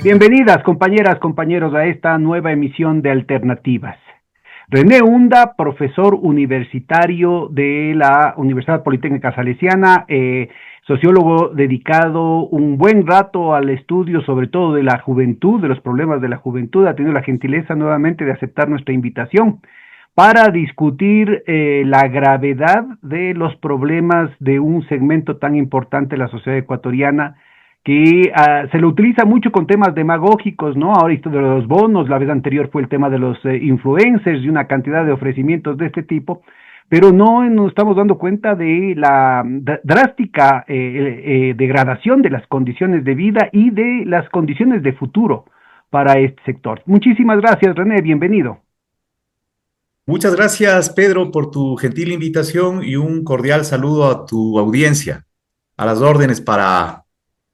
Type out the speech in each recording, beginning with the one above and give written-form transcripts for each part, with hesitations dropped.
Bienvenidas, compañeras, compañeros, a esta nueva emisión de Alternativas. René Hunda, profesor universitario de la Universidad Politécnica Salesiana, sociólogo dedicado un buen rato al estudio, sobre todo de la juventud, de los problemas de la juventud, ha tenido la gentileza nuevamente de aceptar nuestra invitación para discutir la gravedad de los problemas de un segmento tan importante de la sociedad ecuatoriana que se lo utiliza mucho con temas demagógicos, ¿no? Ahora esto de los bonos, la vez anterior fue el tema de los influencers y una cantidad de ofrecimientos de este tipo, pero no nos estamos dando cuenta de la drástica degradación de las condiciones de vida y de las condiciones de futuro para este sector. Muchísimas gracias, René, bienvenido. Muchas gracias, Pedro, por tu gentil invitación y un cordial saludo a tu audiencia. A las órdenes para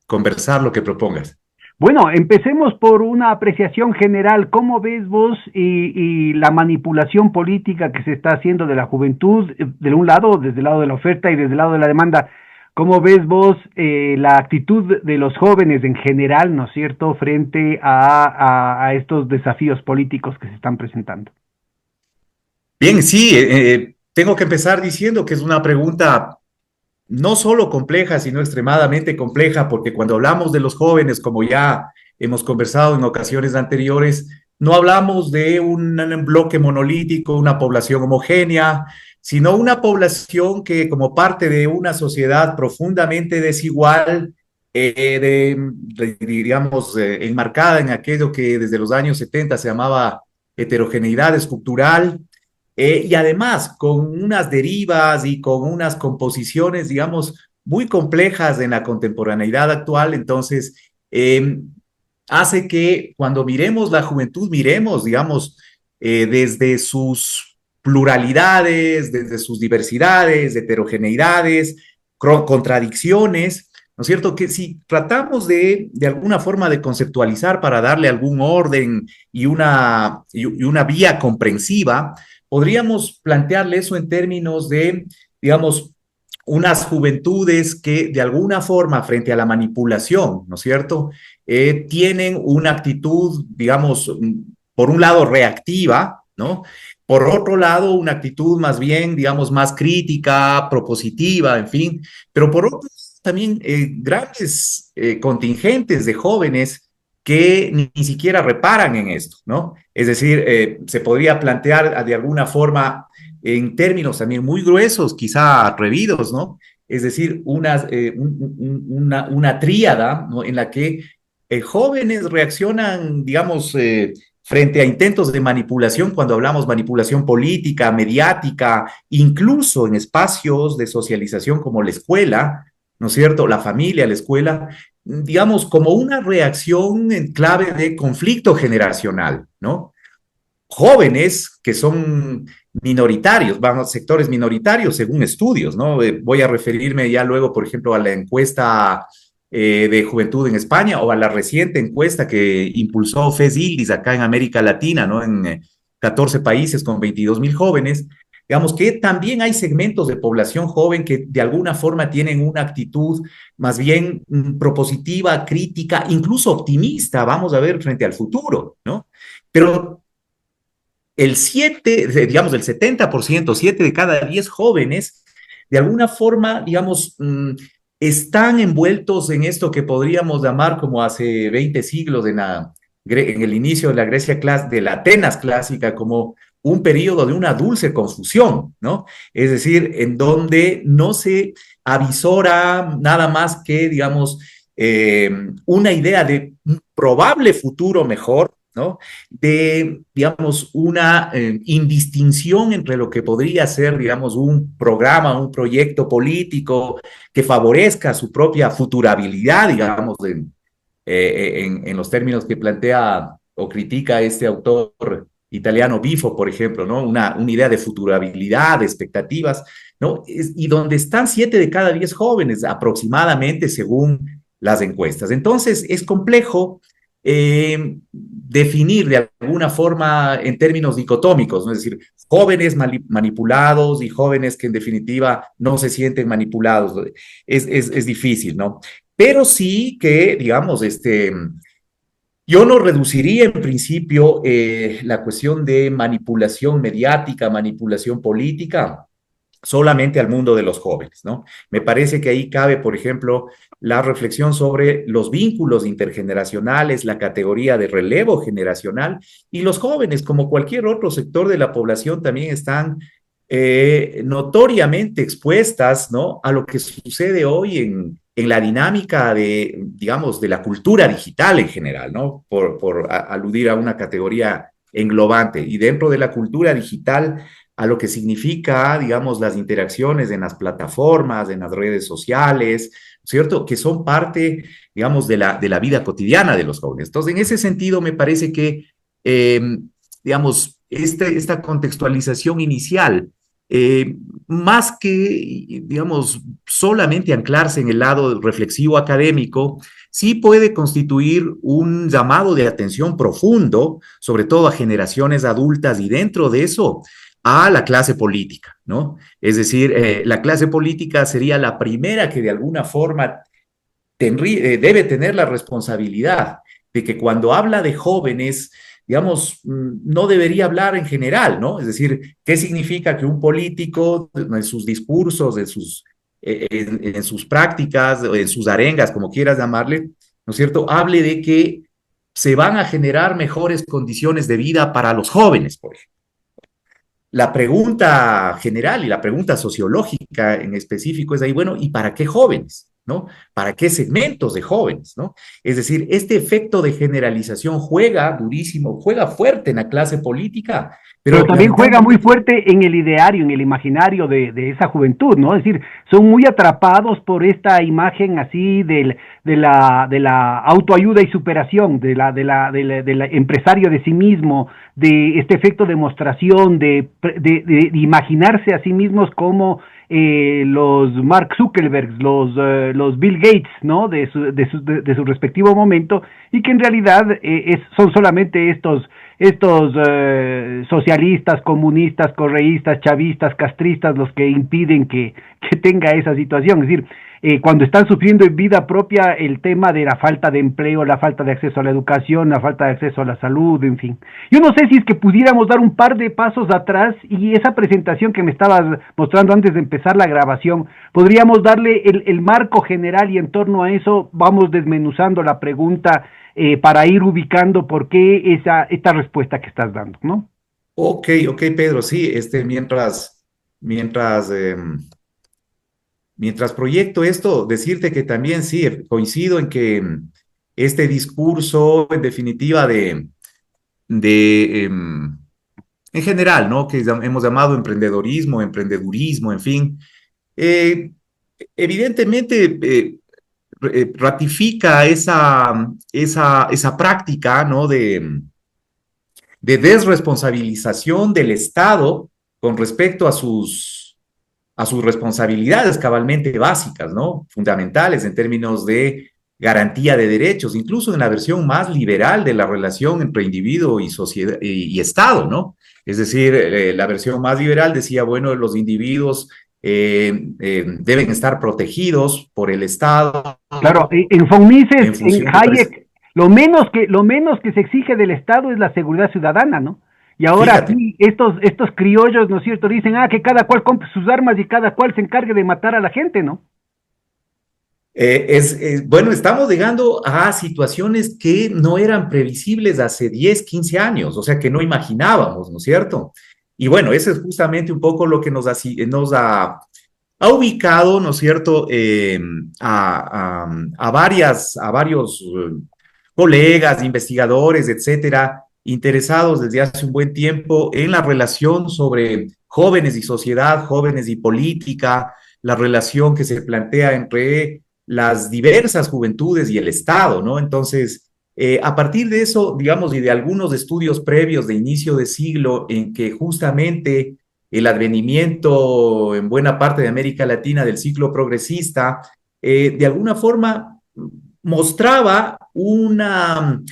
conversar lo que propongas. Bueno, empecemos por una apreciación general. ¿Cómo ves vos y la manipulación política que se está haciendo de la juventud, de un lado, desde el lado de la oferta y desde el lado de la demanda? ¿Cómo ves vos la actitud de los jóvenes en general, ¿no es cierto?, frente a estos desafíos políticos que se están presentando? Bien, sí, tengo que empezar diciendo que es una pregunta no solo compleja, sino extremadamente compleja, porque cuando hablamos de los jóvenes, como ya hemos conversado en ocasiones anteriores, no hablamos de un bloque monolítico, una población homogénea, sino una población que como parte de una sociedad profundamente desigual, digamos, enmarcada en aquello que desde los años 70 se llamaba heterogeneidad estructural, y además con unas derivas y con unas composiciones, digamos, muy complejas en la contemporaneidad actual. Entonces, hace que cuando miremos la juventud, miremos, digamos, desde sus pluralidades, desde sus diversidades, heterogeneidades, contradicciones, ¿no es cierto? Que si tratamos de alguna forma de conceptualizar para darle algún orden y una vía comprensiva, podríamos plantearle eso en términos de, digamos, unas juventudes que de alguna forma frente a la manipulación, ¿no es cierto?, tienen una actitud, digamos, por un lado reactiva, ¿no? Por otro lado, una actitud más bien, digamos, más crítica, propositiva, en fin, pero por otro también grandes contingentes de jóvenes que ni siquiera reparan en esto, ¿no? Es decir, se podría plantear de alguna forma en términos también muy gruesos, quizá atrevidos, ¿no? Es decir, una tríada, ¿no?, en la que jóvenes reaccionan, digamos, frente a intentos de manipulación, cuando hablamos manipulación política, mediática, incluso en espacios de socialización como la escuela, ¿no es cierto?, la familia, la escuela, digamos, como una reacción en clave de conflicto generacional, ¿no? Jóvenes que son minoritarios, vamos, sectores minoritarios según estudios, ¿no? Voy a referirme ya luego, por ejemplo, a la encuesta de juventud en España o a la reciente encuesta que impulsó FES-ILDIS acá en América Latina, ¿no? En 14 países con 22,000 jóvenes. Digamos que también hay segmentos de población joven que de alguna forma tienen una actitud más bien propositiva, crítica, incluso optimista, vamos a ver, frente al futuro, ¿no? Pero el 7, digamos, el 70%, 7 de cada 10 jóvenes, de alguna forma, digamos, están envueltos en esto que podríamos llamar como hace 20 siglos en el inicio de la Grecia, de la Atenas clásica, como un periodo de una dulce confusión, ¿no? Es decir, en donde no se avisora nada más que, digamos, una idea de un probable futuro mejor, ¿no? De, digamos, una indistinción entre lo que podría ser, digamos, un programa, un proyecto político que favorezca su propia futurabilidad, digamos, en los términos que plantea o critica este autor italiano Bifo, por ejemplo, ¿no? Una idea de futurabilidad, de expectativas, ¿no? Y donde están 7 de cada 10 jóvenes aproximadamente según las encuestas. Entonces, es complejo definir de alguna forma en términos dicotómicos, ¿no? Es decir, jóvenes manipulados y jóvenes que en definitiva no se sienten manipulados. Es difícil, ¿no? Pero sí que, digamos, Yo no reduciría en principio la cuestión de manipulación mediática, manipulación política, solamente al mundo de los jóvenes, ¿no? Me parece que ahí cabe, por ejemplo, la reflexión sobre los vínculos intergeneracionales, la categoría de relevo generacional, y los jóvenes, como cualquier otro sector de la población, también están notoriamente expuestas, ¿no?, a lo que sucede hoy en la dinámica de, digamos, de la cultura digital en general, ¿no? Por aludir a una categoría englobante. Y dentro de la cultura digital, a lo que significa, digamos, las interacciones en las plataformas, en las redes sociales, ¿cierto? Que son parte, digamos, de la vida cotidiana de los jóvenes. Entonces, en ese sentido, me parece que, eh, digamos, esta contextualización inicial, eh, más que, digamos, solamente anclarse en el lado reflexivo académico, sí puede constituir un llamado de atención profundo, sobre todo a generaciones adultas y dentro de eso a la clase política, ¿no? Es decir, la clase política sería la primera que de alguna forma debe tener la responsabilidad de que cuando habla de jóvenes, digamos, no debería hablar en general, ¿no? Es decir, ¿qué significa que un político en sus discursos, en sus prácticas, en sus arengas, como quieras llamarle, ¿no es cierto?, hable de que se van a generar mejores condiciones de vida para los jóvenes, por ejemplo. La pregunta general y la pregunta sociológica en específico es ahí, bueno, ¿y para qué jóvenes? ¿No? ¿Para qué segmentos de jóvenes? ¿No? Es decir, este efecto de generalización juega durísimo, juega fuerte en la clase política, Pero pero también juega muy lamentablemente. fuerte en el ideario, en el imaginario de esa juventud, ¿no? Es decir, son muy atrapados por esta imagen así de la autoayuda y superación, del empresario de sí mismo, de este efecto de demostración, de imaginarse a sí mismos como los Mark Zuckerberg, los Bill Gates, ¿no? De su respectivo momento, y que en realidad son solamente estos socialistas, comunistas, correístas, chavistas, castristas, los que impiden que tenga esa situación. Es decir, cuando están sufriendo en vida propia el tema de la falta de empleo, la falta de acceso a la educación, la falta de acceso a la salud, en fin. Yo no sé si es que pudiéramos dar un par de pasos atrás y esa presentación que me estabas mostrando antes de empezar la grabación, podríamos darle el marco general y en torno a eso vamos desmenuzando la pregunta para ir ubicando por qué esta respuesta que estás dando, ¿no? Ok, ok, Pedro, sí, mientras, mientras proyecto esto, decirte que también sí, coincido en que este discurso, en definitiva, de en general, ¿no? Que hemos llamado emprendedorismo, emprendedurismo, en fin, eh, evidentemente ratifica esa práctica, ¿no? De desresponsabilización del Estado con respecto a sus responsabilidades cabalmente básicas, ¿no? Fundamentales en términos de garantía de derechos, incluso en la versión más liberal de la relación entre individuo y sociedad y Estado, ¿no? Es decir, la versión más liberal decía, bueno, los individuos deben estar protegidos por el Estado Claro, en von Mises, en en función de... Hayek, lo menos que se exige del Estado es la seguridad ciudadana, ¿no? Y ahora Fíjate, aquí estos criollos, ¿no es cierto?, dicen, que cada cual compre sus armas y cada cual se encargue de matar a la gente, ¿no? bueno, estamos llegando a situaciones que no eran previsibles hace 10, 15 años, o sea, que no imaginábamos, ¿no es cierto? Y bueno, eso es justamente un poco lo que ha ubicado, ¿no es cierto?, a varios colegas, investigadores, etcétera, interesados desde hace un buen tiempo en la relación sobre jóvenes y sociedad, jóvenes y política, la relación que se plantea entre las diversas juventudes y el Estado, ¿no? Entonces, a partir de eso, digamos, y de algunos estudios previos de inicio de siglo en que justamente el advenimiento en buena parte de América Latina del ciclo progresista, de alguna forma mostraba una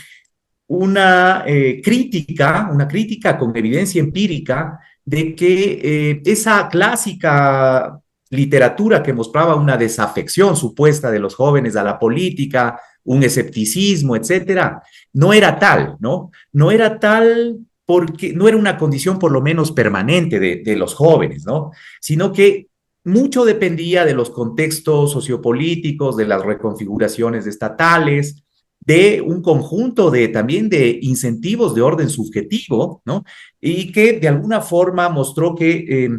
crítica con evidencia empírica de que esa clásica literatura que mostraba una desafección supuesta de los jóvenes a la política, un escepticismo, etcétera, no era tal, ¿no? No era tal porque no era una condición por lo menos permanente de los jóvenes, ¿no? Sino que mucho dependía de los contextos sociopolíticos, de las reconfiguraciones estatales, de un conjunto de también de incentivos de orden subjetivo, ¿no? Y que de alguna forma mostró que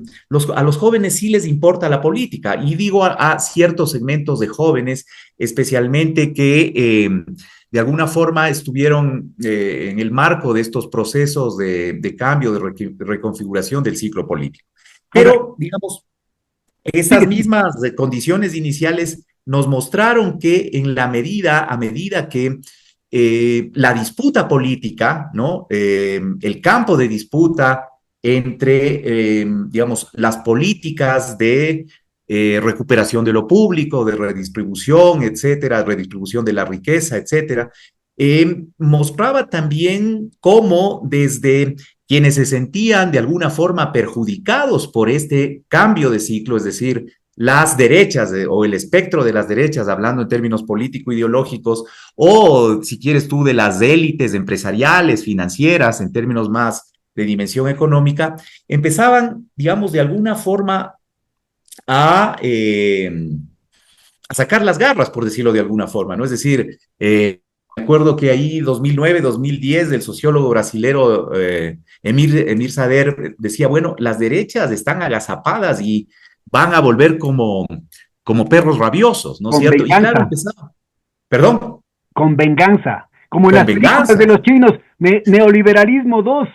a los jóvenes sí les importa la política. Y digo a ciertos segmentos de jóvenes, especialmente que de alguna forma estuvieron en el marco de estos procesos de cambio, de reconfiguración del ciclo político. Ahora, Pero, digamos, esas sigue, sigue. mismas condiciones iniciales nos mostraron que a medida que la disputa política, ¿no? El campo de disputa entre, digamos, las políticas de recuperación de lo público, de redistribución, etcétera, redistribución de la riqueza, etcétera, mostraba también cómo desde quienes se sentían de alguna forma perjudicados por este cambio de ciclo, es decir, las derechas o el espectro de las derechas, hablando en términos político-ideológicos, o si quieres tú, de las élites empresariales, financieras, en términos más de dimensión económica, empezaban, digamos, de alguna forma a sacar las garras, por decirlo de alguna forma, ¿no? Es decir, me acuerdo que ahí 2009, 2010, el sociólogo brasilero Emir Sader decía, bueno, las derechas están agazapadas y van a volver como perros rabiosos, ¿no es Con cierto? Y claro, venganza, empezaba, perdón, con venganza, como en con las películas de venganza. los chinos, neoliberalismo 2,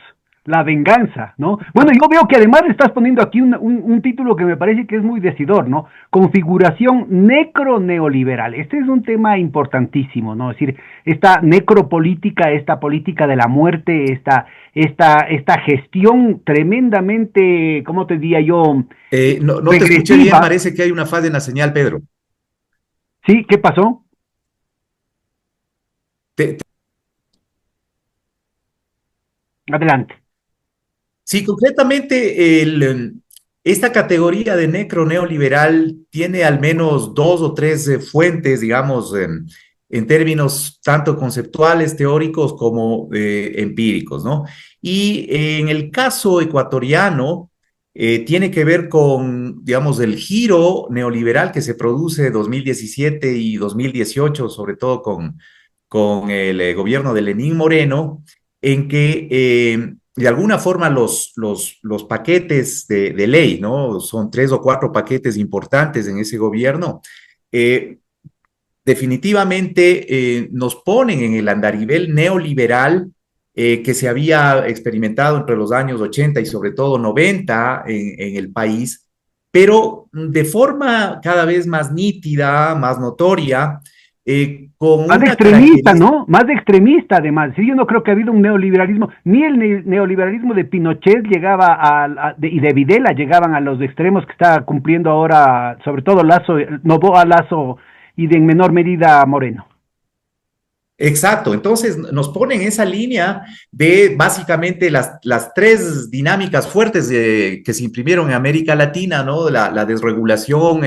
la venganza, ¿no? Bueno, yo veo que además estás poniendo aquí un título que me parece que es muy decidor, ¿no? Configuración necroneoliberal. Este es un tema importantísimo, ¿no? Es decir, esta necropolítica, esta política de la muerte, esta gestión tremendamente, ¿cómo te diría yo? No te escuché bien, Regresiva. parece que hay una falla en la señal, Pedro. ¿Sí? ¿Qué pasó? Te, Adelante. Sí, concretamente esta categoría de necroneoliberal tiene al menos dos o tres fuentes, digamos, en términos tanto conceptuales, teóricos como empíricos, ¿no? Y en el caso ecuatoriano, tiene que ver con, digamos, el giro neoliberal que se produce en 2017 y 2018, sobre todo con el gobierno de Lenín Moreno, en que de alguna forma los paquetes de ley, ¿no? Son tres o cuatro paquetes importantes en ese gobierno, eh, definitivamente nos ponen en el andarivel neoliberal que se había experimentado entre los años 80 y sobre todo 90 en el país, pero de forma cada vez más nítida, más notoria, con Más de una extremista, característica. ¿no? Más de extremista, además. Sí, yo no creo que ha habido un neoliberalismo, ni el neoliberalismo de Pinochet llegaba y de Videla llegaban a los extremos que está cumpliendo ahora, sobre todo Lazo, Novoa, Lazo y de en menor medida Moreno. Exacto, entonces nos ponen esa línea de básicamente las tres dinámicas fuertes que se imprimieron en América Latina, ¿no? La desregulación,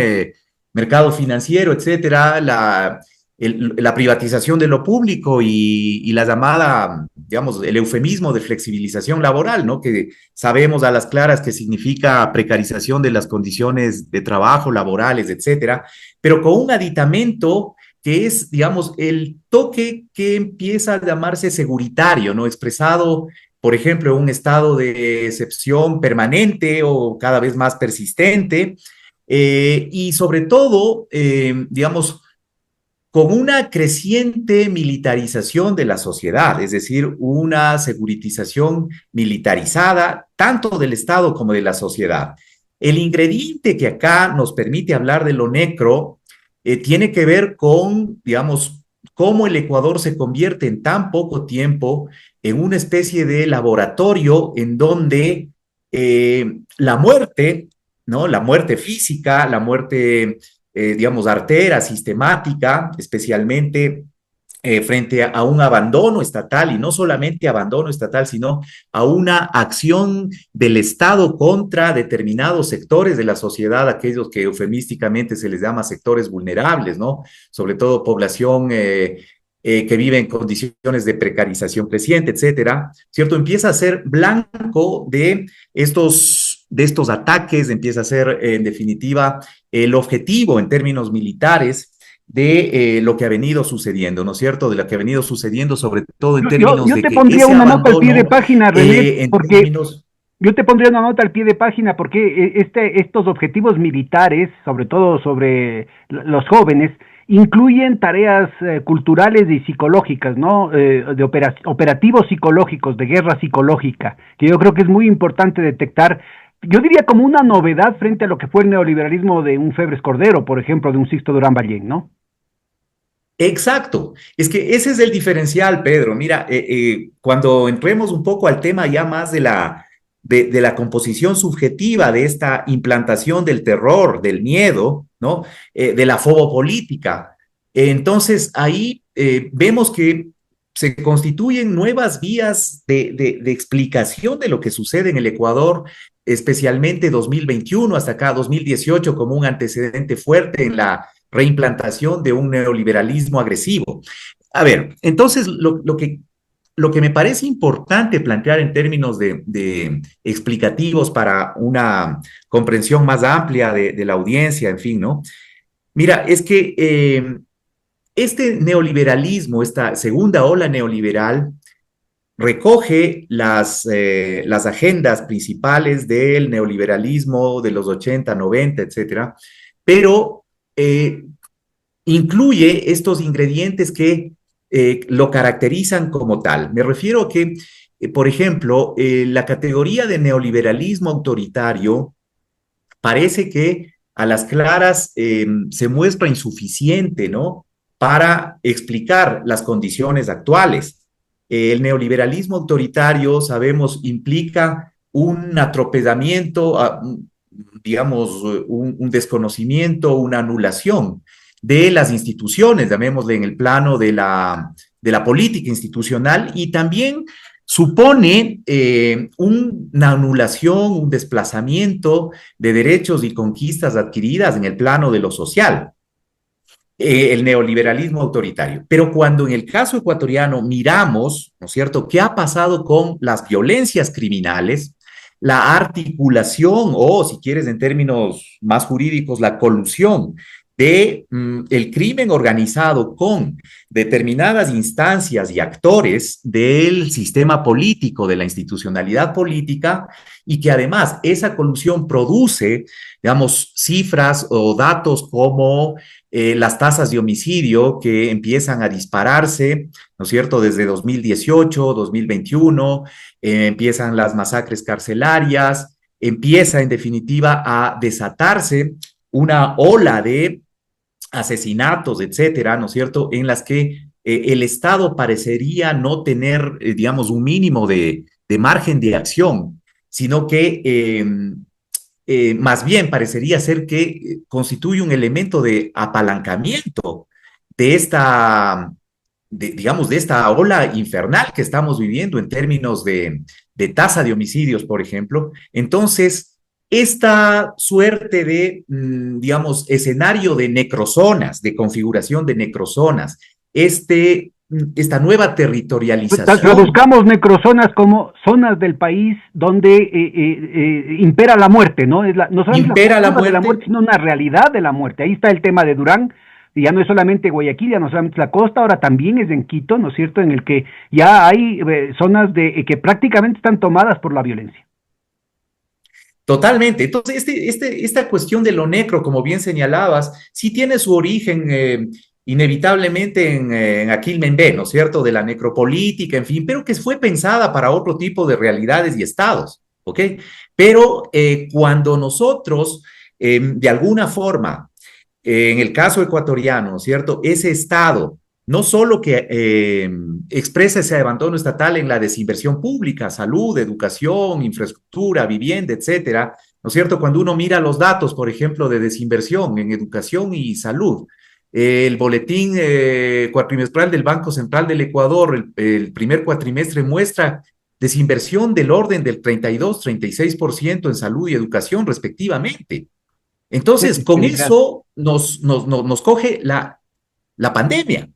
mercado financiero, etcétera, la privatización de lo público y la llamada, digamos, el eufemismo de flexibilización laboral, ¿no? Que sabemos a las claras que significa precarización de las condiciones de trabajo, laborales, etcétera, pero con un aditamento que es, digamos, el toque que empieza a llamarse seguritario, ¿no? Expresado, por ejemplo, en un estado de excepción permanente o cada vez más persistente, y sobre todo, digamos, con una creciente militarización de la sociedad, es decir, una seguritización militarizada tanto del Estado como de la sociedad. El ingrediente que acá nos permite hablar de lo necro tiene que ver con, digamos, cómo el Ecuador se convierte en tan poco tiempo en una especie de laboratorio en donde la muerte, ¿no? La muerte física, la muerte digamos, artera, sistemática, especialmente frente a un abandono estatal, y no solamente abandono estatal, sino a una acción del Estado contra determinados sectores de la sociedad, aquellos que eufemísticamente se les llama sectores vulnerables, ¿no? Sobre todo población que vive en condiciones de precarización creciente, etcétera, ¿cierto? Empieza a ser blanco de estos ataques, empieza a ser, en definitiva, el objetivo en términos militares de lo que ha venido sucediendo, ¿no es cierto? De lo que ha venido sucediendo, sobre todo en términos Yo de te que pondría ese una nota al pie de abandono, página, René, en porque términos... yo te pondría una nota al pie de página porque estos objetivos militares, sobre todo sobre los jóvenes, incluyen tareas culturales y psicológicas, ¿no? De operativos psicológicos, de guerra psicológica, que yo creo que es muy importante detectar. Yo diría como una novedad frente a lo que fue el neoliberalismo de un Febres Cordero, por ejemplo, de un Sixto Durán Ballén, ¿no? Exacto, es que ese es el diferencial, Pedro. Mira, cuando entremos un poco al tema ya más de la composición subjetiva de esta implantación del terror, del miedo, ¿no? De la fobopolítica, entonces ahí vemos que se constituyen nuevas vías de explicación de lo que sucede en el Ecuador, especialmente 2021 hasta acá 2018 como un antecedente fuerte en la reimplantación de un neoliberalismo agresivo. A ver, entonces lo que me parece importante plantear en términos de explicativos para una comprensión más amplia de la audiencia, en fin, ¿no? Mira, es que este neoliberalismo, esta segunda ola neoliberal, recoge las agendas principales del neoliberalismo de los 80, 90, etcétera, pero incluye estos ingredientes que lo caracterizan como tal. Me refiero a que, por ejemplo, la categoría de neoliberalismo autoritario parece que a las claras se muestra insuficiente, ¿no? Para explicar las condiciones actuales. El neoliberalismo autoritario, sabemos, implica un atropellamiento, digamos, un desconocimiento, una anulación de las instituciones, llamémosle en el plano de la política institucional, y también supone una anulación, un desplazamiento de derechos y conquistas adquiridas en el plano de lo social, el neoliberalismo autoritario. Pero cuando en el caso ecuatoriano miramos, ¿no es cierto?, qué ha pasado con las violencias criminales, la articulación o, si quieres en términos más jurídicos, la colusión de el crimen organizado con determinadas instancias y actores del sistema político, de la institucionalidad política, y que además esa colusión produce, digamos, cifras o datos como las tasas de homicidio que empiezan a dispararse, ¿no es cierto?, desde 2018, 2021, empiezan las masacres carcelarias, empieza en definitiva a desatarse una ola de asesinatos, etcétera, ¿no es cierto?, en las que el Estado parecería no tener, digamos, un mínimo de margen de acción, sino que más bien parecería ser que constituye un elemento de apalancamiento de esta, digamos, de esta ola infernal que estamos viviendo en términos de tasa de homicidios, por ejemplo. Entonces, esta suerte de, digamos, escenario de necrozonas, de configuración de necrozonas, esta nueva territorialización. Traduzcamos necrozonas como zonas del país donde impera la muerte, ¿no? No solamente la Impera la cultura de la muerte, muerte. sino una realidad de la muerte. Ahí está el tema de Durán, y ya no es solamente Guayaquil, ya no es solamente la costa, ahora también es en Quito, ¿no es cierto?, en el que ya hay zonas que prácticamente están tomadas por la violencia. Totalmente. Entonces, esta cuestión de lo necro, como bien señalabas, sí tiene su origen inevitablemente en Aquil Membe, ¿no es cierto?, de la necropolítica, en fin, pero que fue pensada para otro tipo de realidades y estados, ¿ok? Pero cuando nosotros, de alguna forma, en el caso ecuatoriano, ¿cierto? Ese Estado, no solo que expresa ese abandono estatal en la desinversión pública, salud, educación, infraestructura, vivienda, etcétera, ¿no es cierto? Cuando uno mira los datos, por ejemplo, de desinversión en educación y salud, El boletín cuatrimestral del Banco Central del Ecuador, el primer cuatrimestre, muestra desinversión del orden del 32-36% en salud y educación, respectivamente. Entonces, con Sí, gracias. eso nos coge la pandemia.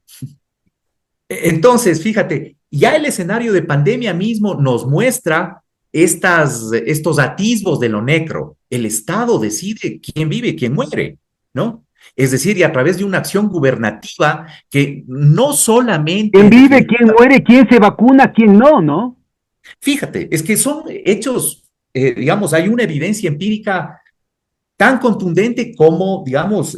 Entonces, fíjate, ya el escenario de pandemia mismo nos muestra estos atisbos de lo necro. El Estado decide quién vive, quién muere, ¿no? Es decir, y a través de una acción gubernativa que no solamente ¿Quién en vive, definitiva, quién muere, quién se vacuna, quién no, no? fíjate, es que son hechos, digamos, hay una evidencia empírica tan contundente como, digamos,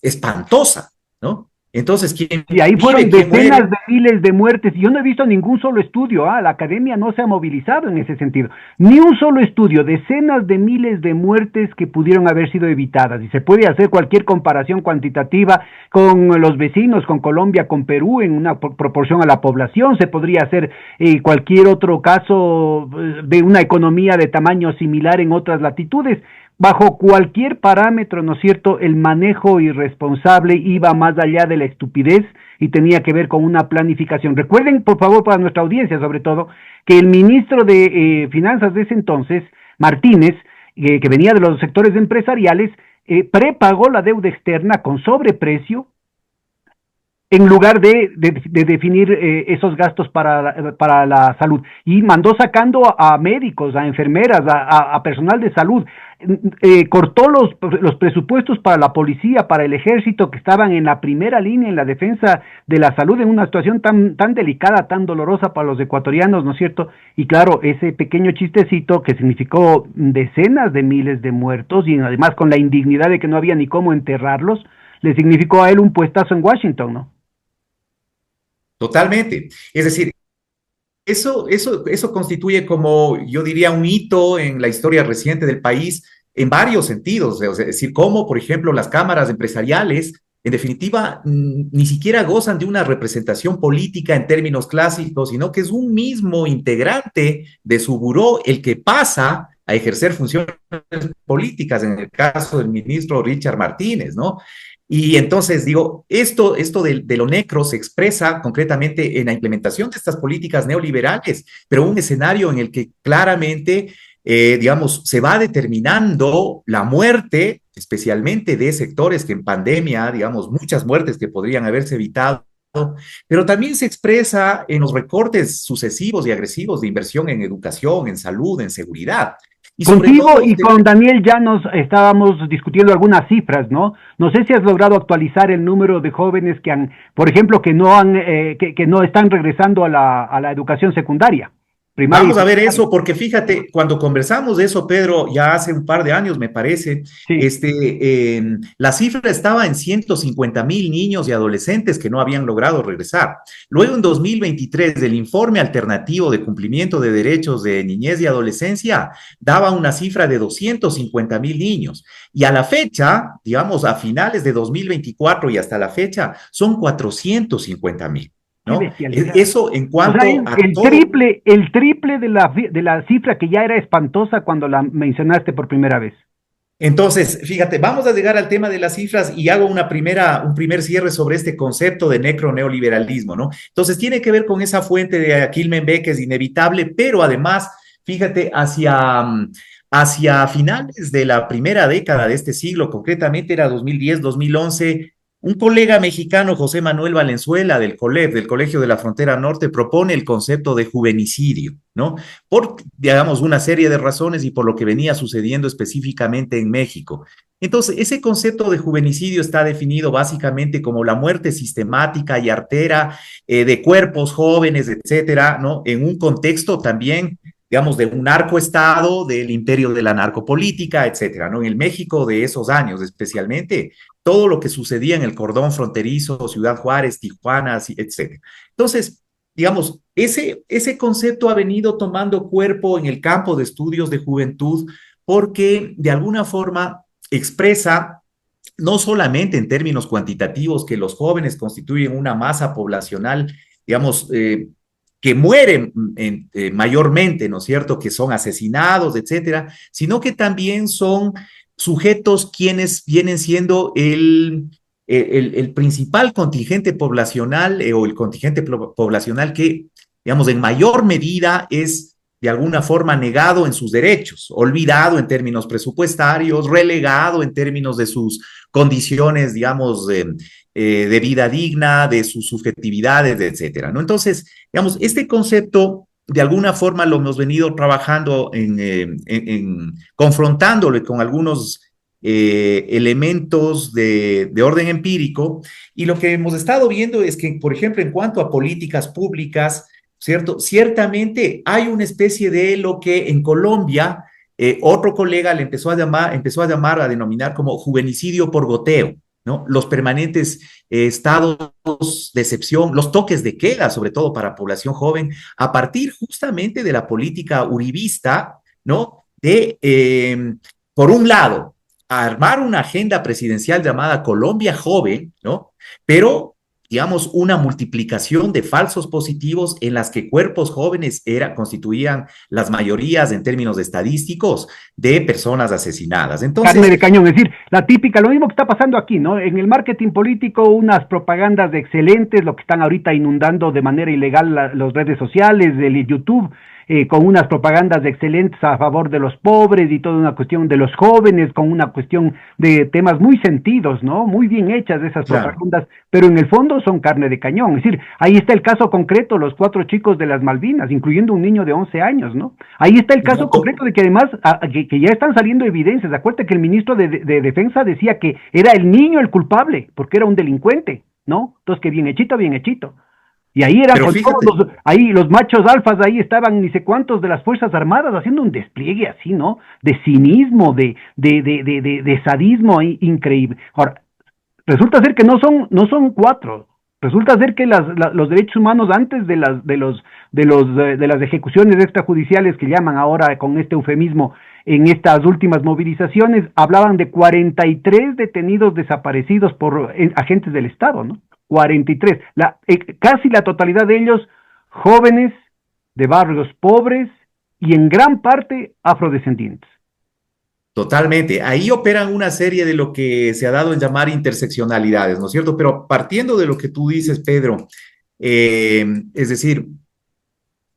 espantosa, ¿no? Entonces, quién Y ahí vive, fueron quién decenas muere. de miles de muertes. Y yo no he visto ningún solo estudio. La academia no se ha movilizado en ese sentido. Ni un solo estudio. Decenas de miles de muertes que pudieron haber sido evitadas. Y se puede hacer cualquier comparación cuantitativa con los vecinos, con Colombia, con Perú, en una proporción a la población. Se podría hacer cualquier otro caso de una economía de tamaño similar en otras latitudes. Bajo cualquier parámetro, ¿no es cierto?, el manejo irresponsable iba más allá de la estupidez y tenía que ver con una planificación. Recuerden, por favor, para nuestra audiencia sobre todo, que el ministro de Finanzas de ese entonces, Martínez, que venía de los sectores empresariales, prepagó la deuda externa con sobreprecio en lugar de definir esos gastos para la salud. Y mandó sacando a médicos, a enfermeras, a personal de salud. Cortó los presupuestos para la policía, para el ejército, que estaban en la primera línea en la defensa de la salud, en una situación tan delicada, tan dolorosa para los ecuatorianos, ¿no es cierto? Y claro, ese pequeño chistecito que significó decenas de miles de muertos y además con la indignidad de que no había ni cómo enterrarlos, le significó a él un puestazo en Washington, ¿no? Totalmente. Es decir, eso constituye como, yo diría, un hito en la historia reciente del país en varios sentidos. Es decir, como, por ejemplo, las cámaras empresariales, en definitiva, ni siquiera gozan de una representación política en términos clásicos, sino que es un mismo integrante de su buró el que pasa a ejercer funciones políticas, en el caso del ministro Richard Martínez, ¿no? Y entonces digo, esto de lo necro se expresa concretamente en la implementación de estas políticas neoliberales, pero un escenario en el que claramente, digamos, se va determinando la muerte, especialmente de sectores que en pandemia, digamos, muchas muertes que podrían haberse evitado, pero también se expresa en los recortes sucesivos y agresivos de inversión en educación, en salud, en seguridad. Y sobre Contigo todo, y con Daniel ya nos estábamos discutiendo algunas cifras, ¿no? No sé si has logrado actualizar el número de jóvenes que han, por ejemplo, que no están regresando a la educación secundaria, primaria y vamos a ver secundaria. eso, porque fíjate, cuando conversamos de eso, Pedro, ya hace un par de años, me parece, Sí, la cifra estaba en 150,000 niños y adolescentes que no habían logrado regresar. Luego, en 2023, del informe alternativo de cumplimiento de derechos de niñez y adolescencia, daba una cifra de 250,000 niños. Y a la fecha, digamos, a finales de 2024 y hasta la fecha, son 450,000. qué ¿No? bestialidad. Eso en O sea, cuanto es a todo. el triple de la cifra que ya era espantosa cuando la mencionaste por primera vez. Entonces, fíjate, vamos a llegar al tema de las cifras y hago un primer cierre sobre este concepto de necroneoliberalismo, ¿no? Entonces, tiene que ver con esa fuente de Achille Mbembe que es inevitable, pero además, fíjate, hacia finales de la primera década de este siglo, concretamente era 2010, 2011, un colega mexicano, José Manuel Valenzuela, del COLEF, del Colegio de la Frontera Norte, propone el concepto de juvenicidio, ¿no? Por, digamos, una serie de razones y por lo que venía sucediendo específicamente en México. Entonces, ese concepto de juvenicidio está definido básicamente como la muerte sistemática y artera de cuerpos jóvenes, etcétera, ¿no? En un contexto también, digamos, de un narcoestado, del imperio de la narcopolítica, etcétera, ¿no? En el México de esos años, especialmente, todo lo que sucedía en el cordón fronterizo, Ciudad Juárez, Tijuana, etcétera. Entonces, digamos, ese concepto ha venido tomando cuerpo en el campo de estudios de juventud porque de alguna forma expresa no solamente en términos cuantitativos que los jóvenes constituyen una masa poblacional, digamos, que mueren mayormente, ¿no es cierto?, que son asesinados, etcétera, sino que también son sujetos quienes vienen siendo el principal contingente poblacional o el contingente poblacional que, digamos, en mayor medida es de alguna forma negado en sus derechos, olvidado en términos presupuestarios, relegado en términos de sus condiciones, digamos, de vida digna, de sus subjetividades, etcétera, ¿no? Entonces, digamos, este concepto de alguna forma lo hemos venido trabajando confrontándolo con algunos elementos de orden empírico, y lo que hemos estado viendo es que, por ejemplo, en cuanto a políticas públicas, ¿cierto? Ciertamente hay una especie de lo que en Colombia otro colega le empezó a denominar como juvenicidio por goteo, ¿no? Los permanentes estados de excepción, los toques de queda, sobre todo para población joven, a partir justamente de la política uribista, ¿no? Por un lado, armar una agenda presidencial llamada Colombia Joven, ¿no? Pero digamos, una multiplicación de falsos positivos en las que cuerpos jóvenes constituían las mayorías en términos estadísticos de personas asesinadas. Entonces, carne de cañón, es decir, la típica, lo mismo que está pasando aquí, ¿no? En el marketing político, unas propagandas excelentes, lo que están ahorita inundando de manera ilegal las redes sociales, el YouTube, con unas propagandas excelentes a favor de los pobres y toda una cuestión de los jóvenes, con una cuestión de temas muy sentidos, ¿no? Muy bien hechas esas propagandas, pero en el fondo son carne de cañón. Es decir, ahí está el caso concreto, los 4 chicos de las Malvinas, incluyendo un niño de 11 años, ¿no? Ahí está el caso concreto de que además, que ya están saliendo evidencias. Acuérdate que el ministro de Defensa decía que era el niño el culpable, porque era un delincuente, ¿no? Entonces, que bien hechito, bien hechito. Y ahí eran con todos ahí los machos alfas, ahí estaban ni sé cuántos de las Fuerzas Armadas haciendo un despliegue así, ¿no? De cinismo, de sadismo increíble. Ahora, resulta ser que no son 4. Resulta ser que los derechos humanos antes de las ejecuciones extrajudiciales que llaman ahora con este eufemismo en estas últimas movilizaciones, hablaban de 43 detenidos desaparecidos por agentes del Estado, ¿no? 43, casi la totalidad de ellos jóvenes de barrios pobres y en gran parte afrodescendientes. Totalmente. Ahí operan una serie de lo que se ha dado en llamar interseccionalidades, ¿no es cierto? Pero partiendo de lo que tú dices, Pedro, es decir,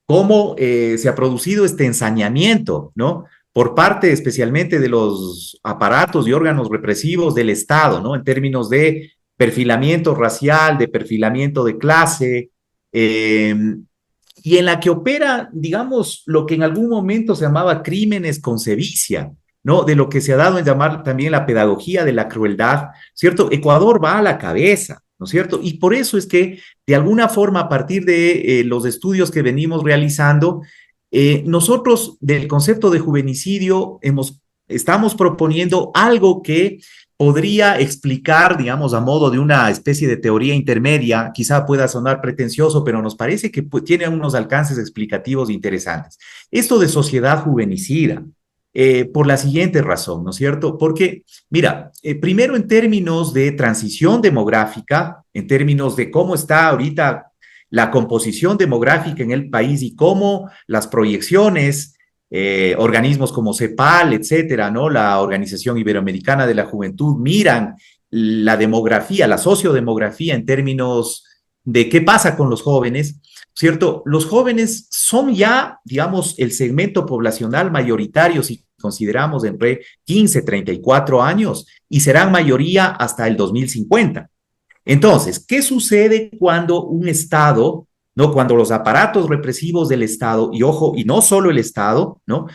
cómo se ha producido este ensañamiento, ¿no? Por parte especialmente de los aparatos y órganos represivos del Estado, ¿no? En términos de perfilamiento racial, de perfilamiento de clase, y en la que opera, digamos, lo que en algún momento se llamaba crímenes con sevicia, ¿no? De lo que se ha dado en llamar también la pedagogía de la crueldad, ¿cierto? Ecuador va a la cabeza, ¿no es cierto? Y por eso es que, de alguna forma, a partir de los estudios que venimos realizando, nosotros del concepto de juvenicidio estamos proponiendo algo que podría explicar, digamos, a modo de una especie de teoría intermedia, quizá pueda sonar pretencioso, pero nos parece que tiene unos alcances explicativos interesantes. Esto de sociedad juvenicida, por la siguiente razón, ¿no es cierto? Porque, mira, primero en términos de transición demográfica, en términos de cómo está ahorita la composición demográfica en el país y cómo las proyecciones, organismos como CEPAL, etcétera, ¿no? La Organización Iberoamericana de la Juventud miran la demografía, la sociodemografía en términos de qué pasa con los jóvenes, ¿cierto? Los jóvenes son ya, digamos, el segmento poblacional mayoritario, si consideramos entre 15 y 34 años, y serán mayoría hasta el 2050. Entonces, ¿qué sucede cuando un Estado, ¿no? Cuando los aparatos represivos del Estado, y ojo, y no solo el Estado, ¿no?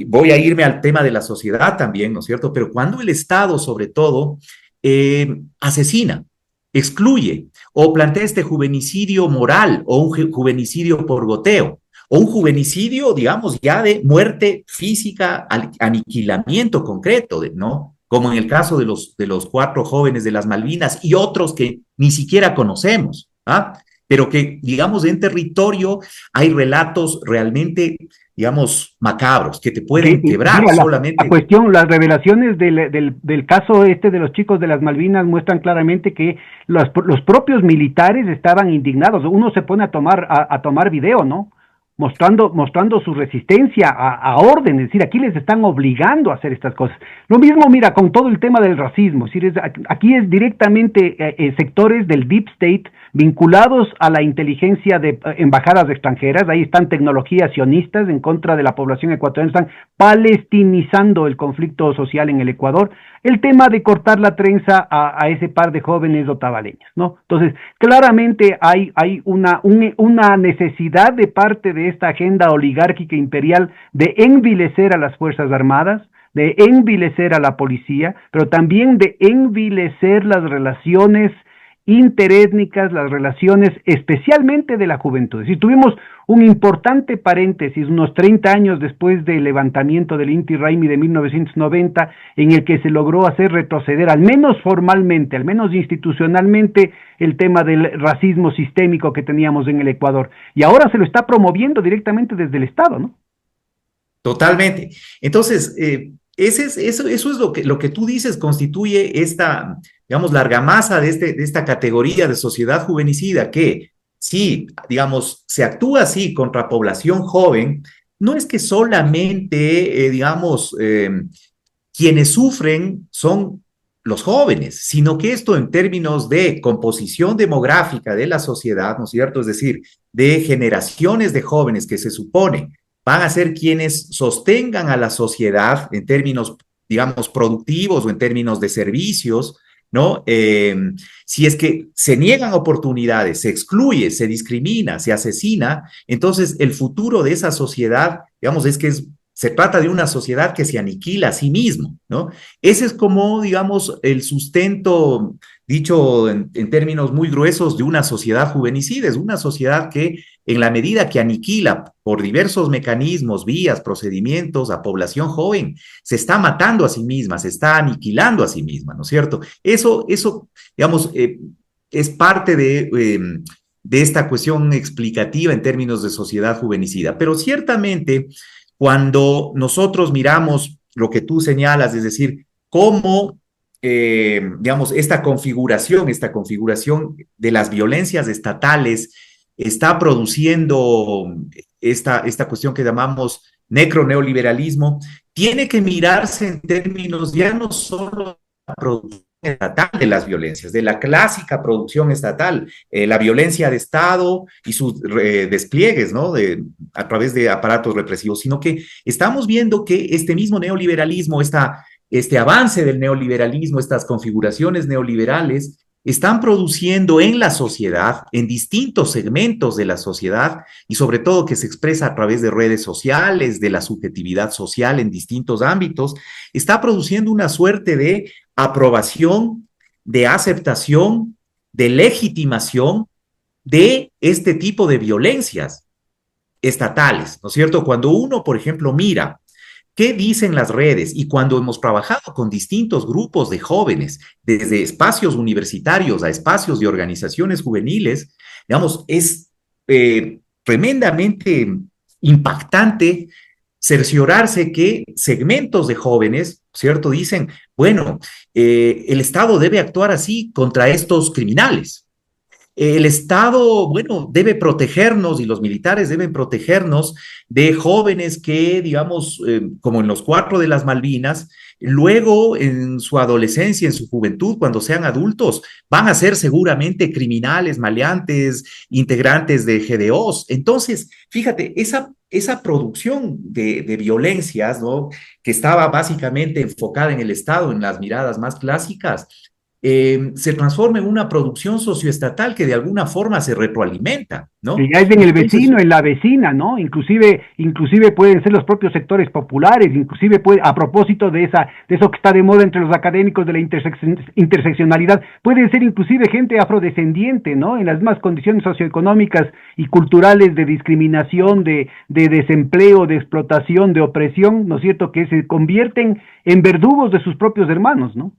Voy a irme al tema de la sociedad también, ¿no es cierto? Pero cuando el Estado, sobre todo, asesina, excluye o plantea este juvenicidio moral o un juvenicidio por goteo o un juvenicidio, digamos, ya de muerte física, aniquilamiento concreto, ¿no? Como en el caso de los 4 jóvenes de las Malvinas y otros que ni siquiera conocemos, ¿ah? Pero que, digamos, en territorio hay relatos realmente, digamos, macabros, que te pueden quebrar solamente. La cuestión, las revelaciones del caso de los chicos de las Malvinas muestran claramente que los propios militares estaban indignados. Uno se pone a tomar video, ¿no? mostrando su resistencia a orden, es decir, aquí les están obligando a hacer estas cosas. Lo mismo, mira, con todo el tema del racismo, es decir, aquí es directamente sectores del Deep State vinculados a la inteligencia de embajadas extranjeras, ahí están tecnologías sionistas en contra de la población ecuatoriana, están palestinizando el conflicto social en el Ecuador, el tema de cortar la trenza a ese par de jóvenes otavaleños, ¿no? Entonces, claramente hay una necesidad de parte de esta agenda oligárquica imperial de envilecer a las Fuerzas Armadas, de envilecer a la policía, pero también de envilecer las relaciones interétnicas, las relaciones especialmente de la juventud. Es decir, tuvimos un importante paréntesis unos 30 años después del levantamiento del Inti Raymi de 1990, en el que se logró hacer retroceder, al menos formalmente, al menos institucionalmente, el tema del racismo sistémico que teníamos en el Ecuador. Y ahora se lo está promoviendo directamente desde el Estado, ¿no? Totalmente. Entonces, eso es lo que tú dices constituye esta, digamos, la argamasa de esta categoría de sociedad juvenicida que, sí, digamos, se actúa así contra población joven, no es que solamente, quienes sufren son los jóvenes, sino que esto en términos de composición demográfica de la sociedad, ¿no es cierto? Es decir, de generaciones de jóvenes que se supone van a ser quienes sostengan a la sociedad en términos, digamos, productivos o en términos de servicios, ¿no? Si es que se niegan oportunidades, se excluye, se discrimina, se asesina, entonces el futuro de esa sociedad, digamos, se trata de una sociedad que se aniquila a sí mismo, ¿no? Ese es como, digamos, el sustento, dicho en términos muy gruesos, de una sociedad juvenicida. Es una sociedad que, en la medida que aniquila por diversos mecanismos, vías, procedimientos a población joven, se está matando a sí misma, se está aniquilando a sí misma, ¿no es cierto? Eso digamos, es parte de esta cuestión explicativa en términos de sociedad juvenicida. Pero ciertamente, cuando nosotros miramos lo que tú señalas, es decir, cómo, digamos, esta configuración de las violencias estatales está produciendo esta cuestión que llamamos necroneoliberalismo, tiene que mirarse en términos ya no solo de la producción estatal de las violencias, de la clásica producción estatal, la violencia de Estado y sus despliegues, ¿no? A través de aparatos represivos, sino que estamos viendo que este mismo neoliberalismo, este avance del neoliberalismo, estas configuraciones neoliberales, están produciendo en la sociedad, en distintos segmentos de la sociedad, y sobre todo que se expresa a través de redes sociales, de la subjetividad social en distintos ámbitos, está produciendo una suerte de aprobación, de aceptación, de legitimación de este tipo de violencias estatales, ¿no es cierto? Cuando uno, por ejemplo, mira qué dicen las redes y cuando hemos trabajado con distintos grupos de jóvenes, desde espacios universitarios a espacios de organizaciones juveniles, digamos, es tremendamente impactante cerciorarse que segmentos de jóvenes, ¿cierto? Dicen, bueno, el Estado debe actuar así contra estos criminales. El Estado, bueno, debe protegernos y los militares deben protegernos de jóvenes que, digamos, como en los 4 de las Malvinas, luego en su adolescencia, en su juventud, cuando sean adultos, van a ser seguramente criminales, maleantes, integrantes de GDOs. Entonces, fíjate, esa producción de violencias, ¿no? Que estaba básicamente enfocada en el Estado, en las miradas más clásicas, se transforma en una producción socioestatal que de alguna forma se retroalimenta, ¿no? Que ya es en el Entonces, vecino, en la vecina, ¿no? Inclusive pueden ser los propios sectores populares, inclusive a propósito de eso que está de moda entre los académicos de la interseccionalidad, pueden ser inclusive gente afrodescendiente, ¿no? En las mismas condiciones socioeconómicas y culturales de discriminación, de desempleo, de explotación, de opresión, ¿no es cierto? Que se convierten en verdugos de sus propios hermanos, ¿no?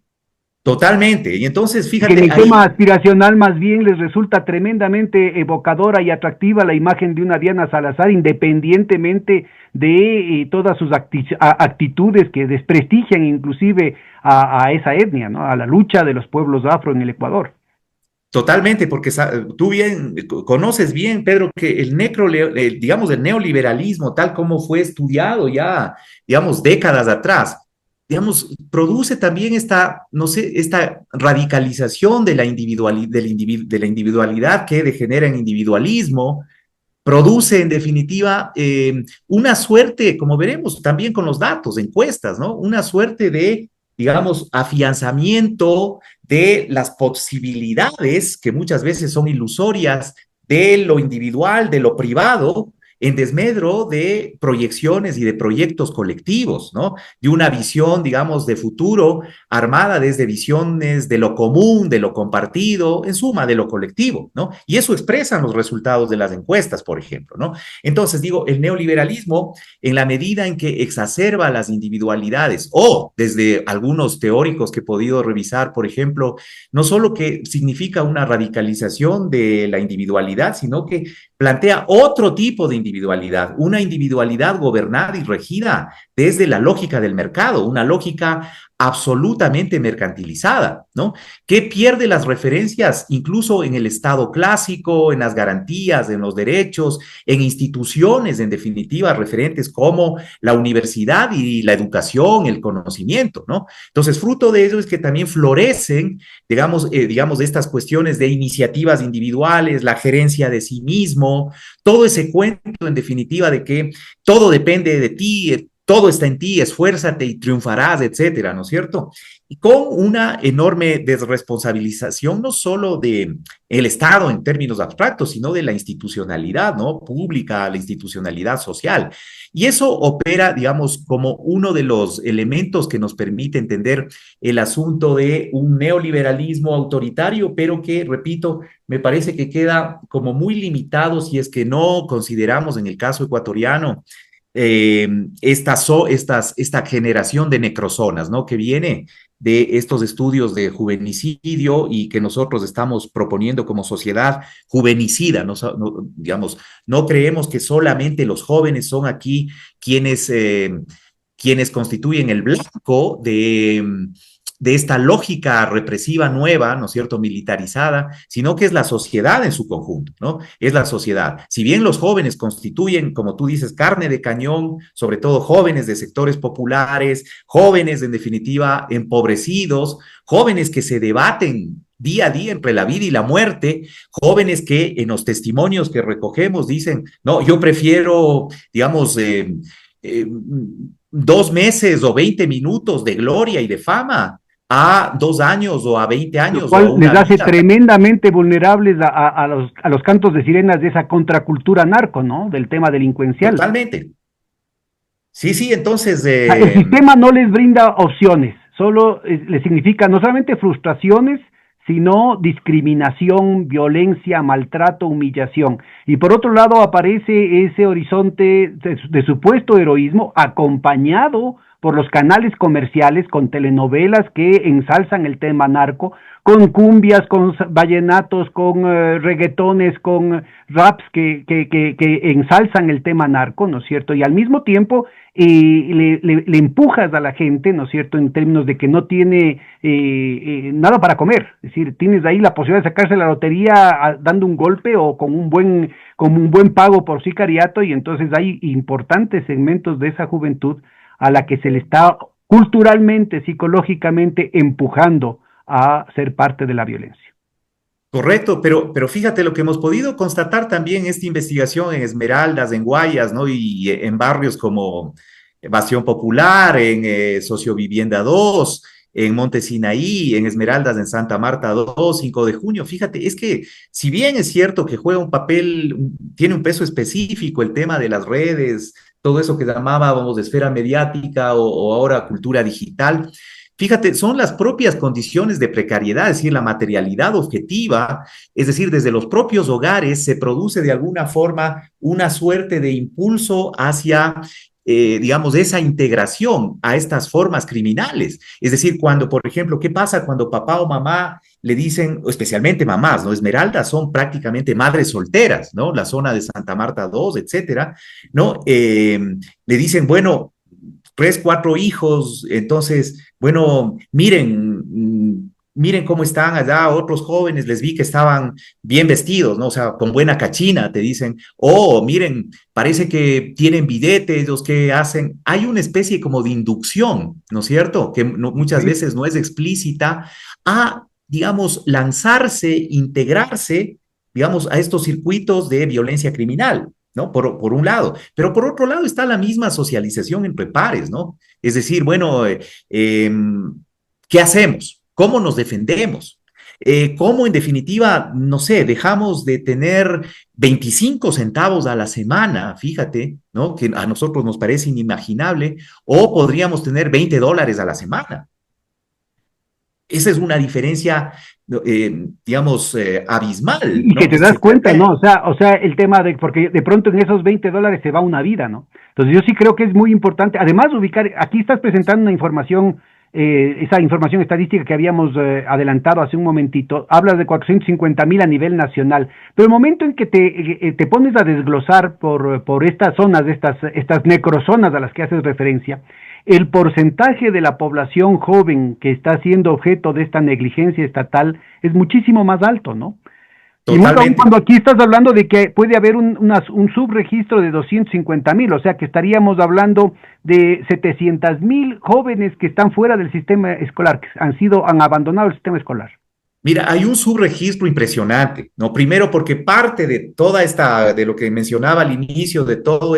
totalmente. Y entonces, Que en fíjate, el tema aspiracional más bien les resulta tremendamente evocadora y atractiva la imagen de una Diana Salazar, independientemente de todas sus actitudes que desprestigian inclusive a esa etnia, ¿no? A la lucha de los pueblos afro en el Ecuador. Totalmente, porque tú bien conoces bien, Pedro, que digamos, el neoliberalismo, tal como fue estudiado ya, digamos, décadas atrás, digamos, produce también esta, no sé, esta radicalización de de la individualidad que degenera en individualismo, produce en definitiva una suerte, como veremos también con los datos, encuestas, ¿no? Una suerte de, digamos, afianzamiento de las posibilidades que muchas veces son ilusorias de lo individual, de lo privado, en desmedro de proyecciones y de proyectos colectivos, ¿no? De una visión, digamos, de futuro armada desde visiones de lo común, de lo compartido, en suma, de lo colectivo, ¿no? Y eso expresan los resultados de las encuestas, por ejemplo, ¿no? Entonces, digo, el neoliberalismo, en la medida en que exacerba las individualidades, o desde algunos teóricos que he podido revisar, por ejemplo, no solo que significa una radicalización de la individualidad, sino que plantea otro tipo de individualidad, una individualidad gobernada y regida desde la lógica del mercado, una lógica absolutamente mercantilizada, ¿no? Que pierde las referencias incluso en el Estado clásico, en las garantías, en los derechos, en instituciones, en definitiva, referentes como la universidad y la educación, el conocimiento, ¿no? Entonces, fruto de ello es que también florecen, digamos, estas cuestiones de iniciativas individuales, la gerencia de sí mismo, todo ese cuento, en definitiva, de que todo depende de ti, todo está en ti, esfuérzate y triunfarás, etcétera, ¿no es cierto? Y con una enorme desresponsabilización, no solo de el Estado en términos abstractos, sino de la institucionalidad, ¿no? Pública, la institucionalidad social. Y eso opera, digamos, como uno de los elementos que nos permite entender el asunto de un neoliberalismo autoritario, pero que, repito, me parece que queda como muy limitado si es que no consideramos en el caso ecuatoriano esta generación de necrozonas, ¿no? Que viene de estos estudios de juvenicidio y que nosotros estamos proponiendo como sociedad juvenicida, digamos, no creemos que solamente los jóvenes son aquí quienes constituyen el blanco de esta lógica represiva nueva, ¿no es cierto?, militarizada, sino que es la sociedad en su conjunto, ¿no? Es la sociedad. Si bien los jóvenes constituyen, como tú dices, carne de cañón, sobre todo jóvenes de sectores populares, jóvenes, en definitiva, empobrecidos, jóvenes que se debaten día a día entre la vida y la muerte, jóvenes que en los testimonios que recogemos dicen, no, yo prefiero, digamos, 2 meses o 20 minutos de gloria y de fama a 2 años o a 20 Lo años o a cual les una hace vida. tremendamente vulnerables a los cantos de sirenas de esa contracultura narco, ¿no? Del tema delincuencial. Totalmente. Sí, sí, entonces, O sea, el sistema no les brinda opciones, solo les significa no solamente frustraciones, sino discriminación, violencia, maltrato, humillación. Y por otro lado aparece ese horizonte de supuesto heroísmo acompañado por los canales comerciales con telenovelas que ensalzan el tema narco, con cumbias, con vallenatos, con reggaetones, con raps que ensalzan el tema narco, ¿no es cierto? Y al mismo tiempo le empujas a la gente, ¿no es cierto?, en términos de que no tiene nada para comer, es decir, tienes ahí la posibilidad de sacarse la lotería dando un golpe o con un buen pago por sicariato, y entonces hay importantes segmentos de esa juventud a la que se le está culturalmente, psicológicamente empujando a ser parte de la violencia. correcto, pero fíjate lo que hemos podido constatar también en esta investigación en Esmeraldas, en Guayas, ¿no? Y en barrios como Bastión Popular, en Sociovivienda 2, en Monte Sinaí, en Esmeraldas, en Santa Marta 2, 5 de junio. Fíjate, es que si bien es cierto que juega un papel, tiene un peso específico el tema de las redes, todo eso que llamábamos de esfera mediática o ahora cultura digital, fíjate, son las propias condiciones de precariedad, es decir, la materialidad objetiva, es decir, desde los propios hogares se produce de alguna forma una suerte de impulso hacia, digamos, esa integración a estas formas criminales. Es decir, cuando, por ejemplo, ¿qué pasa cuando papá o mamá le dicen, especialmente mamás, ¿no? Esmeraldas son prácticamente madres solteras, ¿no? La zona de Santa Marta 2, etcétera, ¿no? Le dicen, bueno, 3, 4 hijos, entonces, bueno, miren, miren cómo están allá otros jóvenes, les vi que estaban bien vestidos, ¿no? O sea, con buena cachina, te dicen, oh, miren, parece que tienen billete, ellos que hacen, hay una especie como de inducción, ¿no es cierto? Que muchas Sí. veces no es explícita, a, digamos, lanzarse, integrarse, digamos, a estos circuitos de violencia criminal. ¿No? Por un lado, pero por otro lado está la misma socialización entre pares, ¿no? Es decir, bueno, ¿qué hacemos? ¿Cómo nos defendemos? ¿Cómo en definitiva, no sé, dejamos de tener 25 centavos a la semana, fíjate, ¿no? Que a nosotros nos parece inimaginable, o podríamos tener $20 a la semana. Esa es una diferencia, digamos, abismal, Y que ¿no? te Que das se cuenta, ¿no? plantea. O sea, el tema de, porque de pronto en esos $20 se va una vida, ¿no? Entonces yo sí creo que es muy importante, además ubicar, aquí estás presentando una información, esa información estadística que habíamos adelantado hace un momentito, hablas de 450,000 a nivel nacional, pero el momento en que te pones a desglosar por estas zonas, estas necrozonas a las que haces referencia, el porcentaje de la población joven que está siendo objeto de esta negligencia estatal es muchísimo más alto, ¿no? Y más aún Totalmente. cuando aquí estás hablando de que puede haber un subregistro de 250,000, o sea que estaríamos hablando de 700,000 jóvenes que están fuera del sistema escolar, que han abandonado el sistema escolar. Mira, hay un subregistro impresionante, ¿no? Primero porque parte de toda esta, de lo que mencionaba al inicio, de todo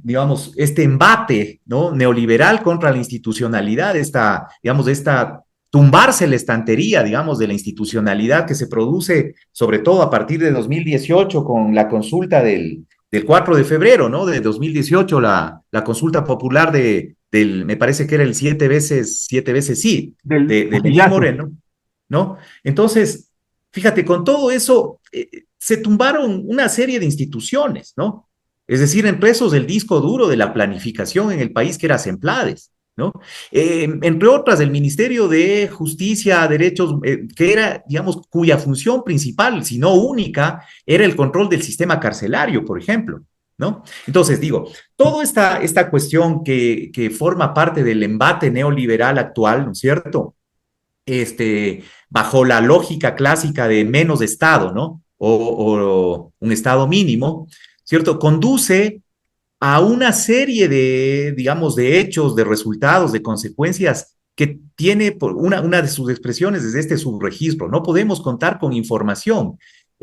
digamos, este embate, ¿no? Neoliberal contra la institucionalidad, digamos, tumbarse la estantería, digamos, de la institucionalidad que se produce, sobre todo a partir de 2018 con la consulta del 4 de febrero, ¿no? De 2018, la consulta popular me parece que era el siete veces sí, Del de Lenín Cupillazo. Moreno, ¿no? Entonces, fíjate, con todo eso, se tumbaron una serie de instituciones, ¿no? Es decir, empresas del disco duro de la planificación en el país que era Semplades, ¿no? Entre otras, el Ministerio de Justicia, Derechos, que era, digamos, cuya función principal, si no única, era el control del sistema carcelario, por ejemplo, ¿no? Entonces, digo, toda esta cuestión que forma parte del embate neoliberal actual, ¿no es cierto? Bajo la lógica clásica de menos Estado, ¿no? O un Estado mínimo, ¿cierto? Conduce a una serie de, digamos, de hechos, de resultados, de consecuencias que tiene por una de sus expresiones desde este subregistro. No podemos contar con información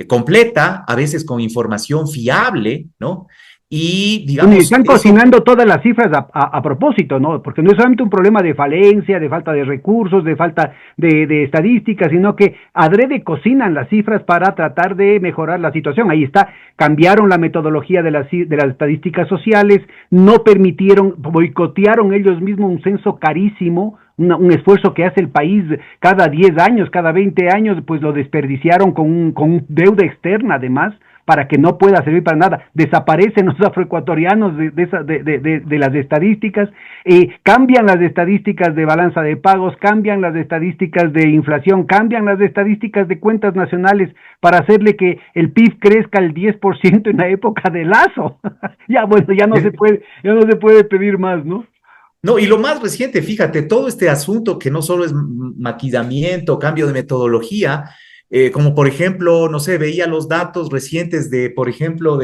completa, a veces con información fiable, ¿no? Y, Bueno, y digamos, están eso. cocinando todas las cifras a propósito, ¿no? Porque no es solamente un problema de falencia, de falta de recursos, de falta de estadísticas, sino que adrede cocinan las cifras para tratar de mejorar la situación. Ahí está, cambiaron la metodología de las estadísticas sociales, no permitieron, boicotearon ellos mismos un censo carísimo, un esfuerzo que hace el país cada 10 años, cada 20 años, pues lo desperdiciaron con deuda externa además, para que no pueda servir para nada. Desaparecen los afroecuatorianos de las estadísticas, cambian las estadísticas de balanza de pagos, cambian las estadísticas de inflación, cambian las estadísticas de cuentas nacionales para hacerle que el PIB crezca el 10% en la época de Lazo. Ya, bueno, ya no se puede pedir más, ¿no? No, y lo más reciente, fíjate, todo este asunto que no solo es maquillamiento, cambio de metodología, como por ejemplo, no sé, veía los datos recientes de, por ejemplo,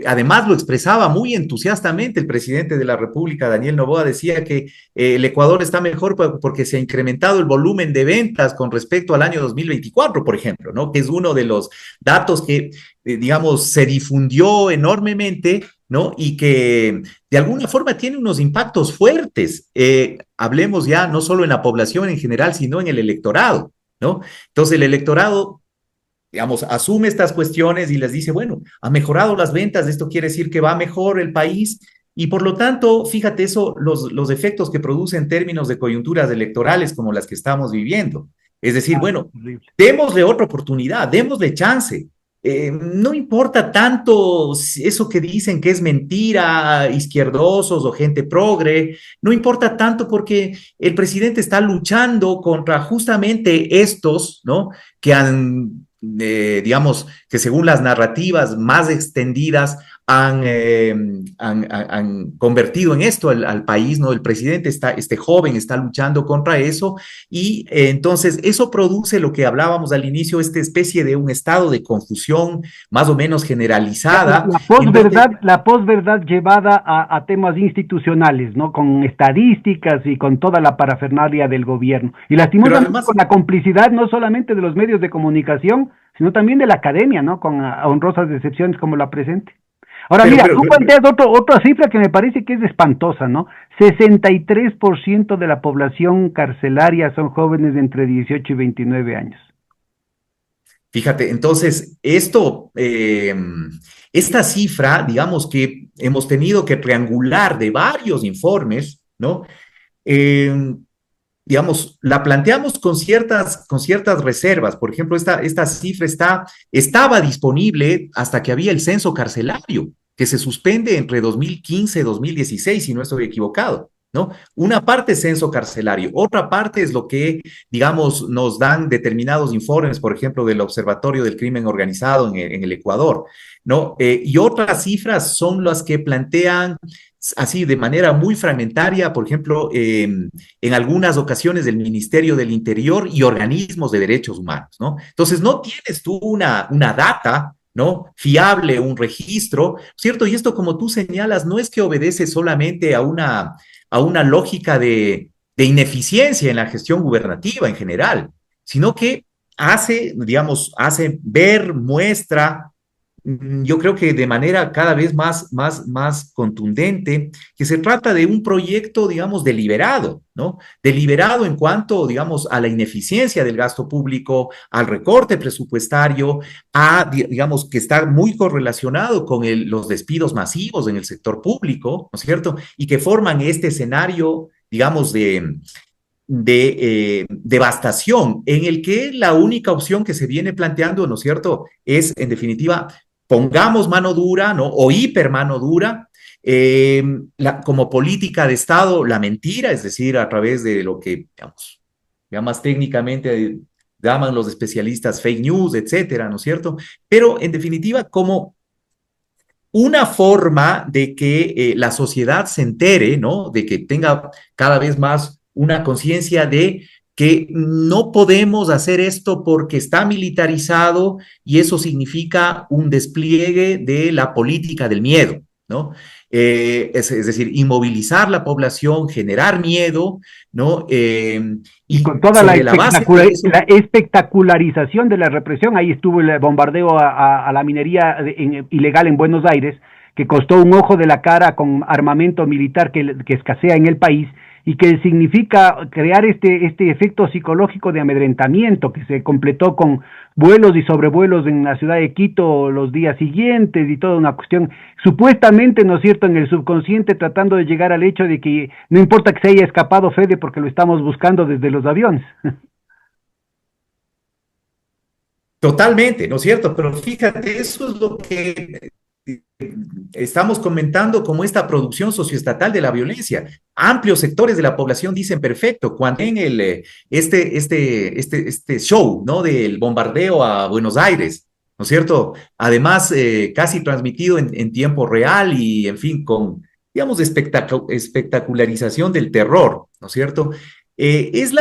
además lo expresaba muy entusiastamente el presidente de la República, Daniel Noboa, decía que el Ecuador está mejor porque se ha incrementado el volumen de ventas con respecto al año 2024, por ejemplo, ¿no? Que es uno de los datos que, digamos, se difundió enormemente, ¿no? Y que de alguna forma tiene unos impactos fuertes. Hablemos ya no solo en la población en general, sino en el electorado, ¿no? Entonces el electorado, digamos, asume estas cuestiones y les dice, bueno, ha mejorado las ventas, esto quiere decir que va mejor el país y por lo tanto, fíjate eso, los efectos que produce en términos de coyunturas electorales como las que estamos viviendo. Es decir, Ah, bueno, horrible. démosle otra oportunidad, démosle chance. No importa tanto eso que dicen que es mentira, izquierdosos o gente progre, no importa tanto porque el presidente está luchando contra justamente estos, ¿no? Que han, digamos, que según las narrativas más extendidas, han convertido en esto al país, ¿no? El presidente está, este joven está luchando contra eso y entonces eso produce lo que hablábamos al inicio, esta especie de un estado de confusión más o menos generalizada, en donde, La posverdad llevada a temas institucionales, ¿no? Con estadísticas y con toda la parafernalia del gobierno. Y pero lastimosamente con además, la complicidad no solamente de los medios de comunicación, sino también de la academia, ¿no? Con honrosas decepciones como la presente. Ahora pero, mira, pero, tú planteas otra cifra que me parece que es espantosa, ¿no? 63% de la población carcelaria son jóvenes de entre 18 y 29 años. Fíjate, entonces, esta cifra, digamos que hemos tenido que triangular de varios informes, ¿no? Eh, digamos, la planteamos con ciertas reservas. Por ejemplo, esta cifra estaba disponible hasta que había el censo carcelario, que se suspende entre 2015 y 2016, si no estoy equivocado. ¿No? Una parte es censo carcelario, otra parte es lo que, digamos, nos dan determinados informes, por ejemplo, del Observatorio del Crimen Organizado en el Ecuador, ¿no? Y otras cifras son las que plantean así de manera muy fragmentaria, por ejemplo, en algunas ocasiones del Ministerio del Interior y organismos de derechos humanos, ¿no? Entonces, no tienes tú una data, ¿no? Fiable, un registro, ¿cierto? Y esto, como tú señalas, no es que obedece solamente a una lógica de ineficiencia en la gestión gubernativa en general, sino que hace, digamos, hace ver, muestra, yo creo que de manera cada vez más contundente, que se trata de un proyecto, digamos, deliberado, ¿no? Deliberado en cuanto, digamos, a la ineficiencia del gasto público, al recorte presupuestario, digamos, que está muy correlacionado con los despidos masivos en el sector público, ¿no es cierto? Y que forman este escenario, digamos, de devastación, en el que la única opción que se viene planteando, ¿no es cierto?, es, en definitiva, pongamos mano dura, ¿no? O hiper mano dura, como política de Estado, la mentira, es decir, a través de lo que, digamos, ya más técnicamente llaman los especialistas fake news, etcétera, ¿no es cierto? Pero, en definitiva, como una forma de que la sociedad se entere, ¿no? De que tenga cada vez más una conciencia de que no podemos hacer esto porque está militarizado y eso significa un despliegue de la política del miedo, ¿no? Es decir, inmovilizar la población, generar miedo, ¿no? Y con Y toda sobre la base de la eso, espectacularización de la represión, ahí estuvo el bombardeo a la minería ilegal en Buenos Aires, que costó un ojo de la cara con armamento militar que escasea en el país y que significa crear este efecto psicológico de amedrentamiento que se completó con vuelos y sobrevuelos en la ciudad de Quito los días siguientes y toda una cuestión, supuestamente, ¿no es cierto?, en el subconsciente tratando de llegar al hecho de que no importa que se haya escapado Fede porque lo estamos buscando desde los aviones. totalmente, ¿no es cierto? Pero fíjate, eso es lo que estamos comentando como esta producción socioestatal de la violencia. Amplios sectores de la población dicen perfecto, cuando en este show, ¿no? Del bombardeo a Buenos Aires, ¿no es cierto? Además, casi transmitido en tiempo real y, en fin, con, digamos, espectacularización del terror, ¿no es cierto? Es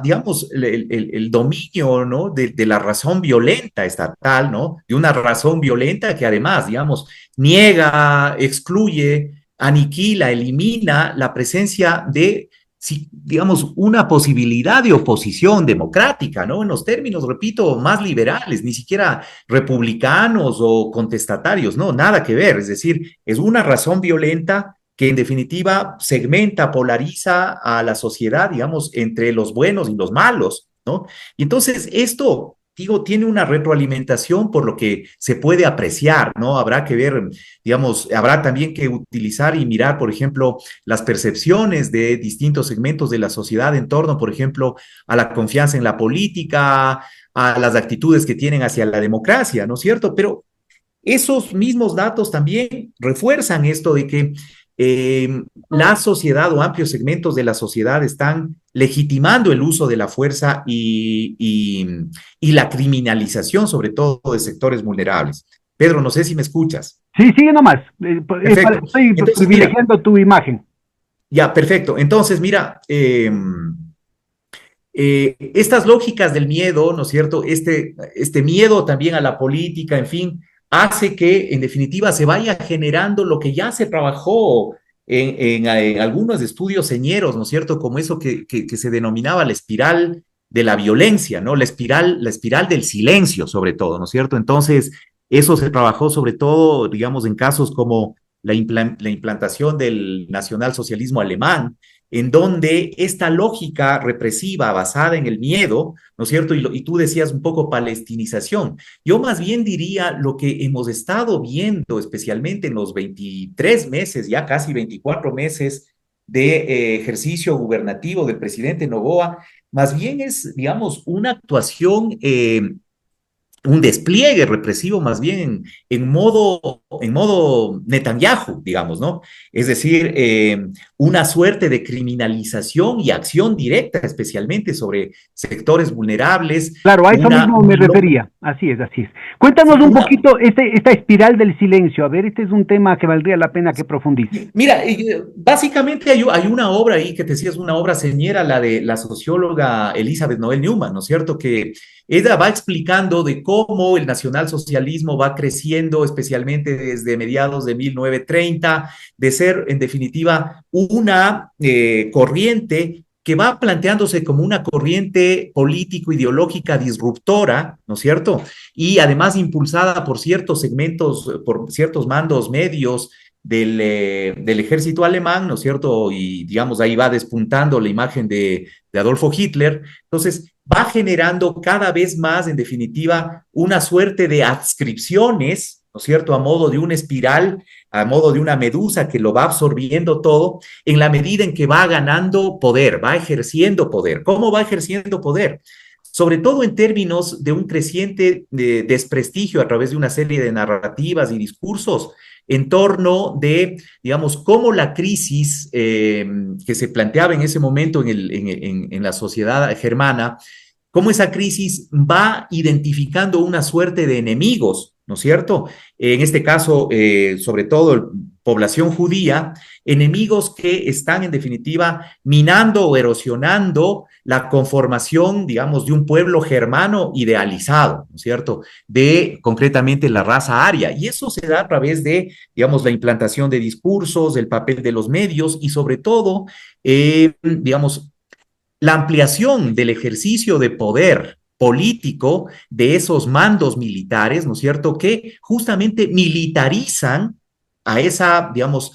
digamos, el dominio, ¿no? De la razón violenta estatal, ¿no? De una razón violenta que además, digamos, niega, excluye, aniquila, elimina la presencia de, si, digamos, una posibilidad de oposición democrática, ¿no? En los términos, repito, más liberales, ni siquiera republicanos o contestatarios, no, nada que ver. Es decir, es una razón violenta que en definitiva segmenta, polariza a la sociedad, digamos, entre los buenos y los malos, ¿no? Y entonces esto, digo, tiene una retroalimentación por lo que se puede apreciar, ¿no? Habrá que ver, digamos, habrá también que utilizar y mirar, por ejemplo, las percepciones de distintos segmentos de la sociedad en torno, por ejemplo, a la confianza en la política, a las actitudes que tienen hacia la democracia, ¿no es cierto? Pero esos mismos datos también refuerzan esto de que la sociedad o amplios segmentos de la sociedad están legitimando el uso de la fuerza y la criminalización, sobre todo de sectores vulnerables. Pedro, no sé si me escuchas. Sí, sigue nomás. Perfecto. Estoy Entonces, mira, privilegiando tu imagen. ya, perfecto. Entonces, mira, estas lógicas del miedo, ¿no es cierto? Este miedo también a la política, en fin, hace que en definitiva se vaya generando lo que ya se trabajó en algunos estudios señeros, ¿no es cierto? Como eso que se denominaba la espiral de la violencia, ¿no? La espiral del silencio, sobre todo, ¿no es cierto? Entonces, eso se trabajó sobre todo, digamos, en casos como la implantación del nacionalsocialismo alemán, en donde esta lógica represiva basada en el miedo, ¿no es cierto? Y tú decías un poco palestinización. Yo más bien diría lo que hemos estado viendo, especialmente en los 23 meses, ya casi 24 meses de ejercicio gubernativo del presidente Noboa, más bien es, digamos, una actuación un despliegue represivo más bien en modo Netanyahu, digamos, ¿no? Es decir, una suerte de criminalización y acción directa, especialmente sobre sectores vulnerables, Claro, a eso mismo me una, refería. Así es, así es. Cuéntanos sí, un poquito esta espiral del silencio. A ver, este es un tema que valdría la pena que profundices. mira, básicamente hay una obra ahí que te decía, es una obra señera, la de la socióloga Elizabeth Noel Newman, ¿no es cierto? Que ella va explicando de cómo el nacionalsocialismo va creciendo, especialmente desde mediados de 1930, de ser en definitiva una corriente que va planteándose como una corriente político-ideológica disruptora, ¿no es cierto? Y además impulsada por ciertos segmentos, por ciertos mandos medios del ejército alemán, ¿no es cierto? Y digamos, ahí va despuntando la imagen de Adolfo Hitler. Entonces, va generando cada vez más, en definitiva, una suerte de adscripciones, ¿no es cierto?, a modo de una espiral, a modo de una medusa que lo va absorbiendo todo, en la medida en que va ganando poder, va ejerciendo poder. ¿Cómo va ejerciendo poder? Sobre todo en términos de un creciente desprestigio a través de una serie de narrativas y discursos en torno de, digamos, cómo la crisis que se planteaba en ese momento en la sociedad germana, cómo esa crisis va identificando una suerte de enemigos, ¿no es cierto? En este caso, sobre todo población judía, enemigos que están en definitiva minando o erosionando la conformación, digamos, de un pueblo germano idealizado, ¿no es cierto? De concretamente la raza aria. Y eso se da a través de, digamos, la implantación de discursos, el papel de los medios y sobre todo, digamos, la ampliación del ejercicio de poder político de esos mandos militares, ¿no es cierto?, que justamente militarizan a esa, digamos,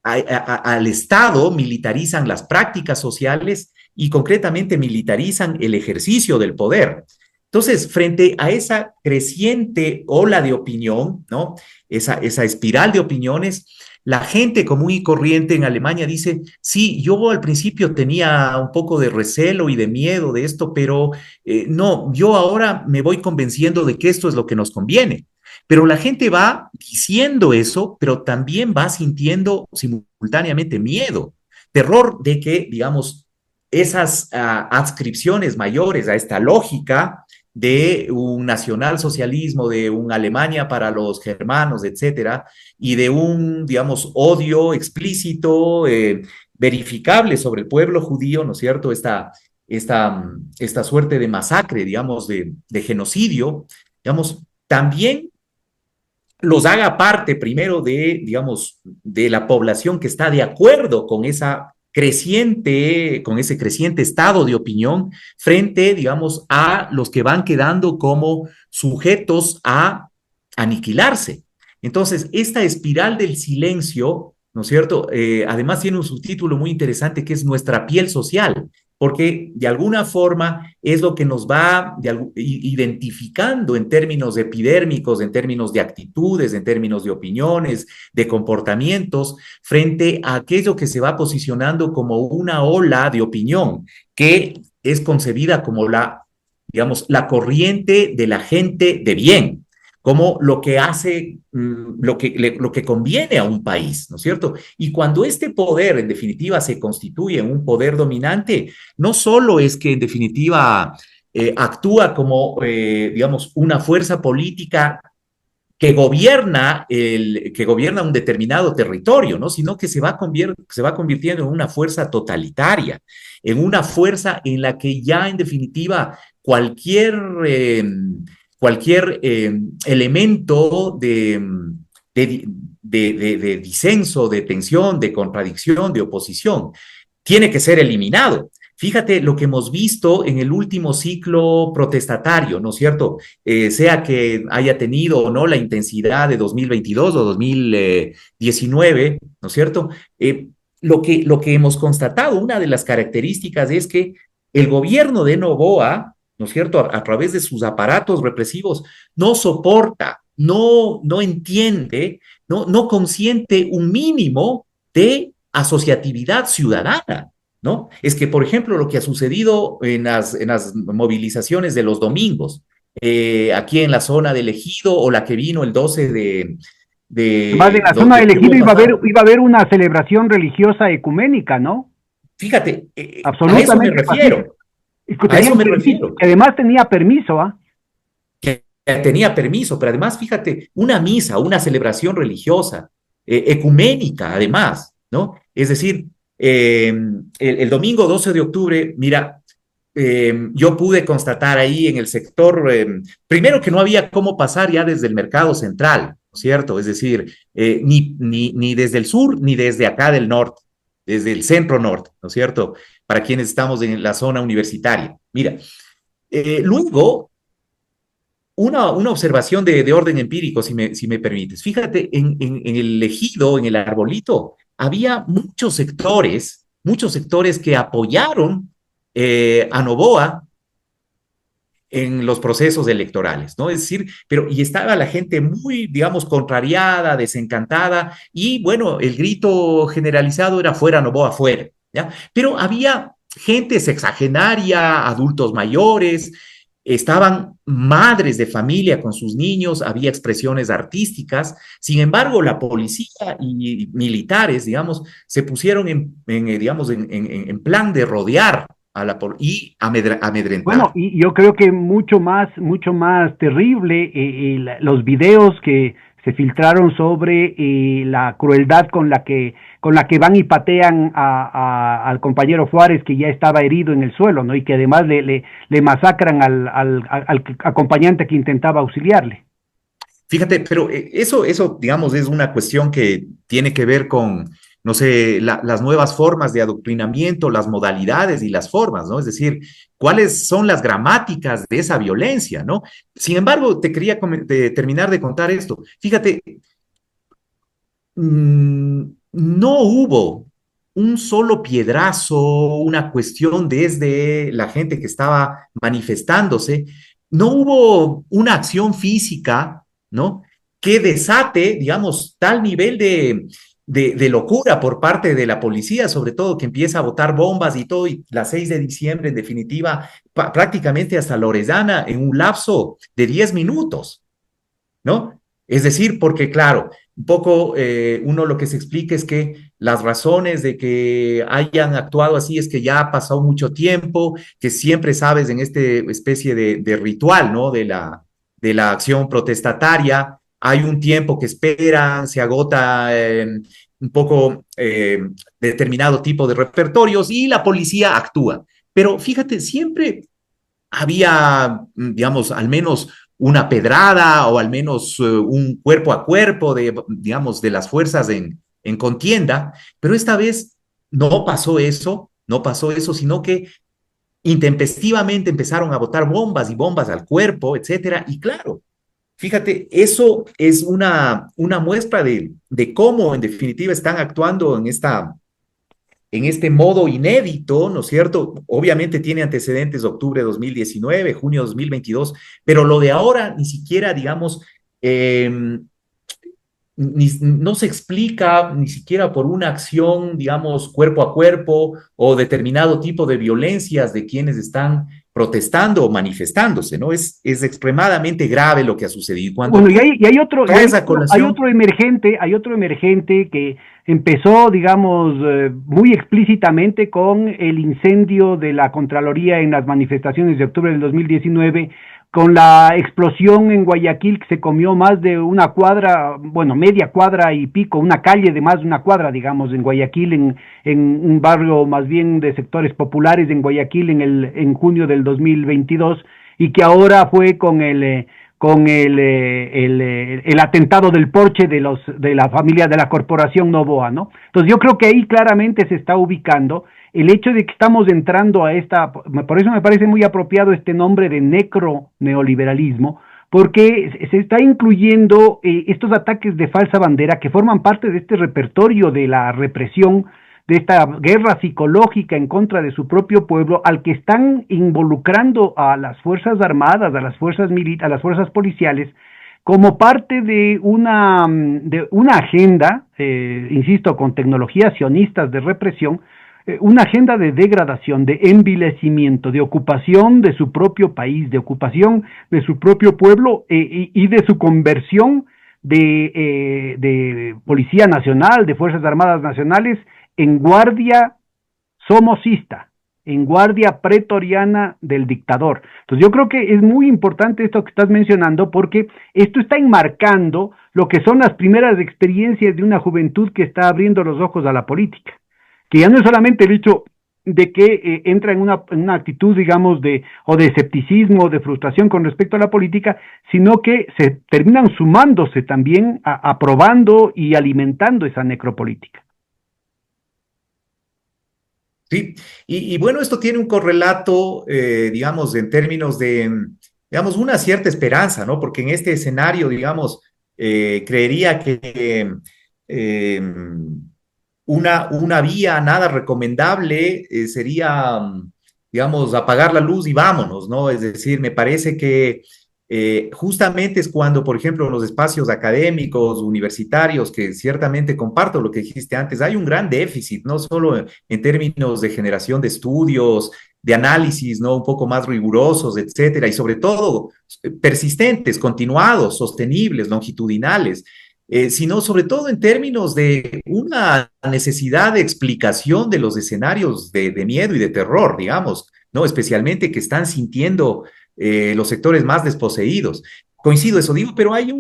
al Estado, militarizan las prácticas sociales y concretamente militarizan el ejercicio del poder. Entonces, frente a esa creciente ola de opinión, ¿no? Esa espiral de opiniones, la gente común y corriente en Alemania dice, sí, yo al principio tenía un poco de recelo y de miedo de esto, pero no, yo ahora me voy convenciendo de que esto es lo que nos conviene. Pero la gente va diciendo eso, pero también va sintiendo simultáneamente miedo, terror de que, digamos, esas adscripciones mayores a esta lógica de un nacionalsocialismo, de un Alemania para los germanos, etcétera, y de un, digamos, odio explícito, verificable sobre el pueblo judío, ¿no es cierto? Esta suerte de masacre, digamos, de genocidio, digamos, también los haga parte primero de, digamos, de la población que está de acuerdo con ese creciente estado de opinión frente, digamos, a los que van quedando como sujetos a aniquilarse. Entonces, esta espiral del silencio, ¿no es cierto? Además tiene un subtítulo muy interesante que es Nuestra piel social, porque de alguna forma es lo que nos va identificando en términos epidérmicos, en términos de actitudes, en términos de opiniones, de comportamientos, frente a aquello que se va posicionando como una ola de opinión, que es concebida como digamos, la corriente de la gente de bien, como lo que hace, lo que conviene a un país, ¿no es cierto? Y cuando este poder, en definitiva, se constituye en un poder dominante, no solo es que, en definitiva, actúa como, digamos, una fuerza política que gobierna un determinado territorio, ¿no? Sino que se va convirtiendo en una fuerza totalitaria, en una fuerza en la que ya en definitiva eh, cualquier elemento de, de disenso, de tensión, de contradicción, de oposición, tiene que ser eliminado. Fíjate lo que hemos visto en el último ciclo protestatario, ¿no es cierto? Sea que haya tenido o no la intensidad de 2022 o 2019, ¿no es cierto? Lo que hemos constatado, una de las características es que el gobierno de Noboa, ¿no es cierto?, a través de sus aparatos represivos, no soporta, no entiende, no consiente un mínimo de asociatividad ciudadana, ¿no? Es que, por ejemplo, lo que ha sucedido en las movilizaciones de los domingos, aquí en la zona del Ejido, o la que vino el 12 Además, en la zona de del Ejido octubre pasado. iba a haber una celebración religiosa ecuménica, ¿no? Fíjate, a eso me Absolutamente pacífica. refiero, a eso me refiero. Que además tenía permiso, ¿ah? Que tenía permiso, pero además, fíjate, una misa, una celebración religiosa, ecuménica, además, ¿no? Es decir, el domingo 12 de octubre, mira, yo pude constatar ahí en el sector, primero que no había cómo pasar ya desde el mercado central, ¿no es cierto? Es decir, ni desde el sur, ni desde acá del norte, desde el centro norte, ¿no es cierto? Para quienes estamos en la zona universitaria. Mira, luego una observación de orden empírico, si me permites. Fíjate, en el ejido, en el arbolito, había muchos sectores que apoyaron a Noboa en los procesos electorales, ¿no? Es decir, y estaba la gente muy, digamos, contrariada, desencantada, y bueno, el grito generalizado era fuera Noboa, fuera, ¿ya? Pero había gente sexagenaria, adultos mayores, estaban madres de familia con sus niños, había expresiones artísticas. Sin embargo, la policía y militares, digamos, se pusieron digamos, en plan de rodear y Bueno, amedrentar. y yo creo que mucho más terrible los videos que se filtraron sobre la crueldad con la que van y patean al compañero Juárez, que ya estaba herido en el suelo, ¿no? Y que además le masacran al acompañante que intentaba auxiliarle. Fíjate, pero digamos, es una cuestión que tiene que ver con, no sé, las nuevas formas de adoctrinamiento, las modalidades y las formas, ¿no? Es decir, cuáles son las gramáticas de esa violencia, ¿no? Sin embargo, te quería terminar de contar esto. Fíjate, no hubo un solo piedrazo, una cuestión desde la gente que estaba manifestándose, no hubo una acción física, ¿no? Que desate, digamos, tal nivel de locura por parte de la policía, sobre todo que empieza a botar bombas y todo, y la 6 de diciembre, en definitiva, prácticamente hasta Loredana en un lapso de 10 minutos, ¿no? Es decir, porque claro, un poco uno lo que se explica es que las razones de que hayan actuado así es que ya ha pasado mucho tiempo, que siempre sabes en este especie de ritual, ¿no? De la acción protestataria, hay un tiempo que esperan, se agota un poco determinado tipo de repertorios y la policía actúa. Pero fíjate, siempre había, digamos, al menos una pedrada o al menos un cuerpo a cuerpo de, digamos, de las fuerzas en contienda, pero esta vez no pasó eso, sino que intempestivamente empezaron a botar bombas y bombas al cuerpo, etcétera, y claro, fíjate, eso es una muestra de cómo en definitiva están actuando en este modo inédito, ¿no es cierto? Obviamente tiene antecedentes de octubre de 2019, junio de 2022, pero lo de ahora ni siquiera, digamos, no se explica ni siquiera por una acción, digamos, cuerpo a cuerpo o determinado tipo de violencias de quienes están protestando o manifestándose, ¿no? Es extremadamente grave lo que ha sucedido. Cuando Bueno, tú traes a hay colación. otro emergente que empezó, digamos, muy explícitamente con el incendio de la Contraloría en las manifestaciones de octubre del 2019, con la explosión en Guayaquil que se comió más de una cuadra, bueno, media cuadra y pico, una calle de más de una cuadra, digamos, en Guayaquil, en un barrio más bien de sectores populares en Guayaquil en junio del 2022, y que ahora fue con el atentado del Porsche de la familia de la corporación Novoa, ¿no? Entonces yo creo que ahí claramente se está ubicando el hecho de que estamos entrando a esta, por eso me parece muy apropiado este nombre de necroneoliberalismo, porque se está incluyendo estos ataques de falsa bandera que forman parte de este repertorio de la represión, de esta guerra psicológica en contra de su propio pueblo, al que están involucrando a las fuerzas armadas, a las fuerzas militares, a las fuerzas policiales, como parte de una agenda, insisto, con tecnologías sionistas de represión, una agenda de degradación, de envilecimiento, de ocupación de su propio país, de ocupación de su propio pueblo y de su conversión de Policía Nacional, de Fuerzas Armadas Nacionales, en guardia somocista, en guardia pretoriana del dictador. Entonces yo creo que es muy importante esto que estás mencionando, porque esto está enmarcando lo que son las primeras experiencias de una juventud que está abriendo los ojos a la política, que ya no es solamente el hecho de que entra en una actitud, digamos, de escepticismo, de frustración con respecto a la política, sino que se terminan sumándose también, aprobando y alimentando esa necropolítica. Sí, y bueno, esto tiene un correlato, digamos, en términos de, digamos, una cierta esperanza, ¿no? Porque en este escenario, digamos, creería que eh, una vía nada recomendable sería, digamos, apagar la luz y vámonos, ¿no? Es decir, me parece que justamente es cuando, por ejemplo, en los espacios académicos, universitarios, que ciertamente comparto lo que dijiste antes, hay un gran déficit, no solo en términos de generación de estudios, de análisis, ¿no? Un poco más rigurosos, etcétera, y sobre todo persistentes, continuados, sostenibles, longitudinales, sino sobre todo en términos de una necesidad de explicación de los escenarios de miedo y de terror, digamos, ¿no? Especialmente que están sintiendo los sectores más desposeídos. Coincido eso, digo, pero hay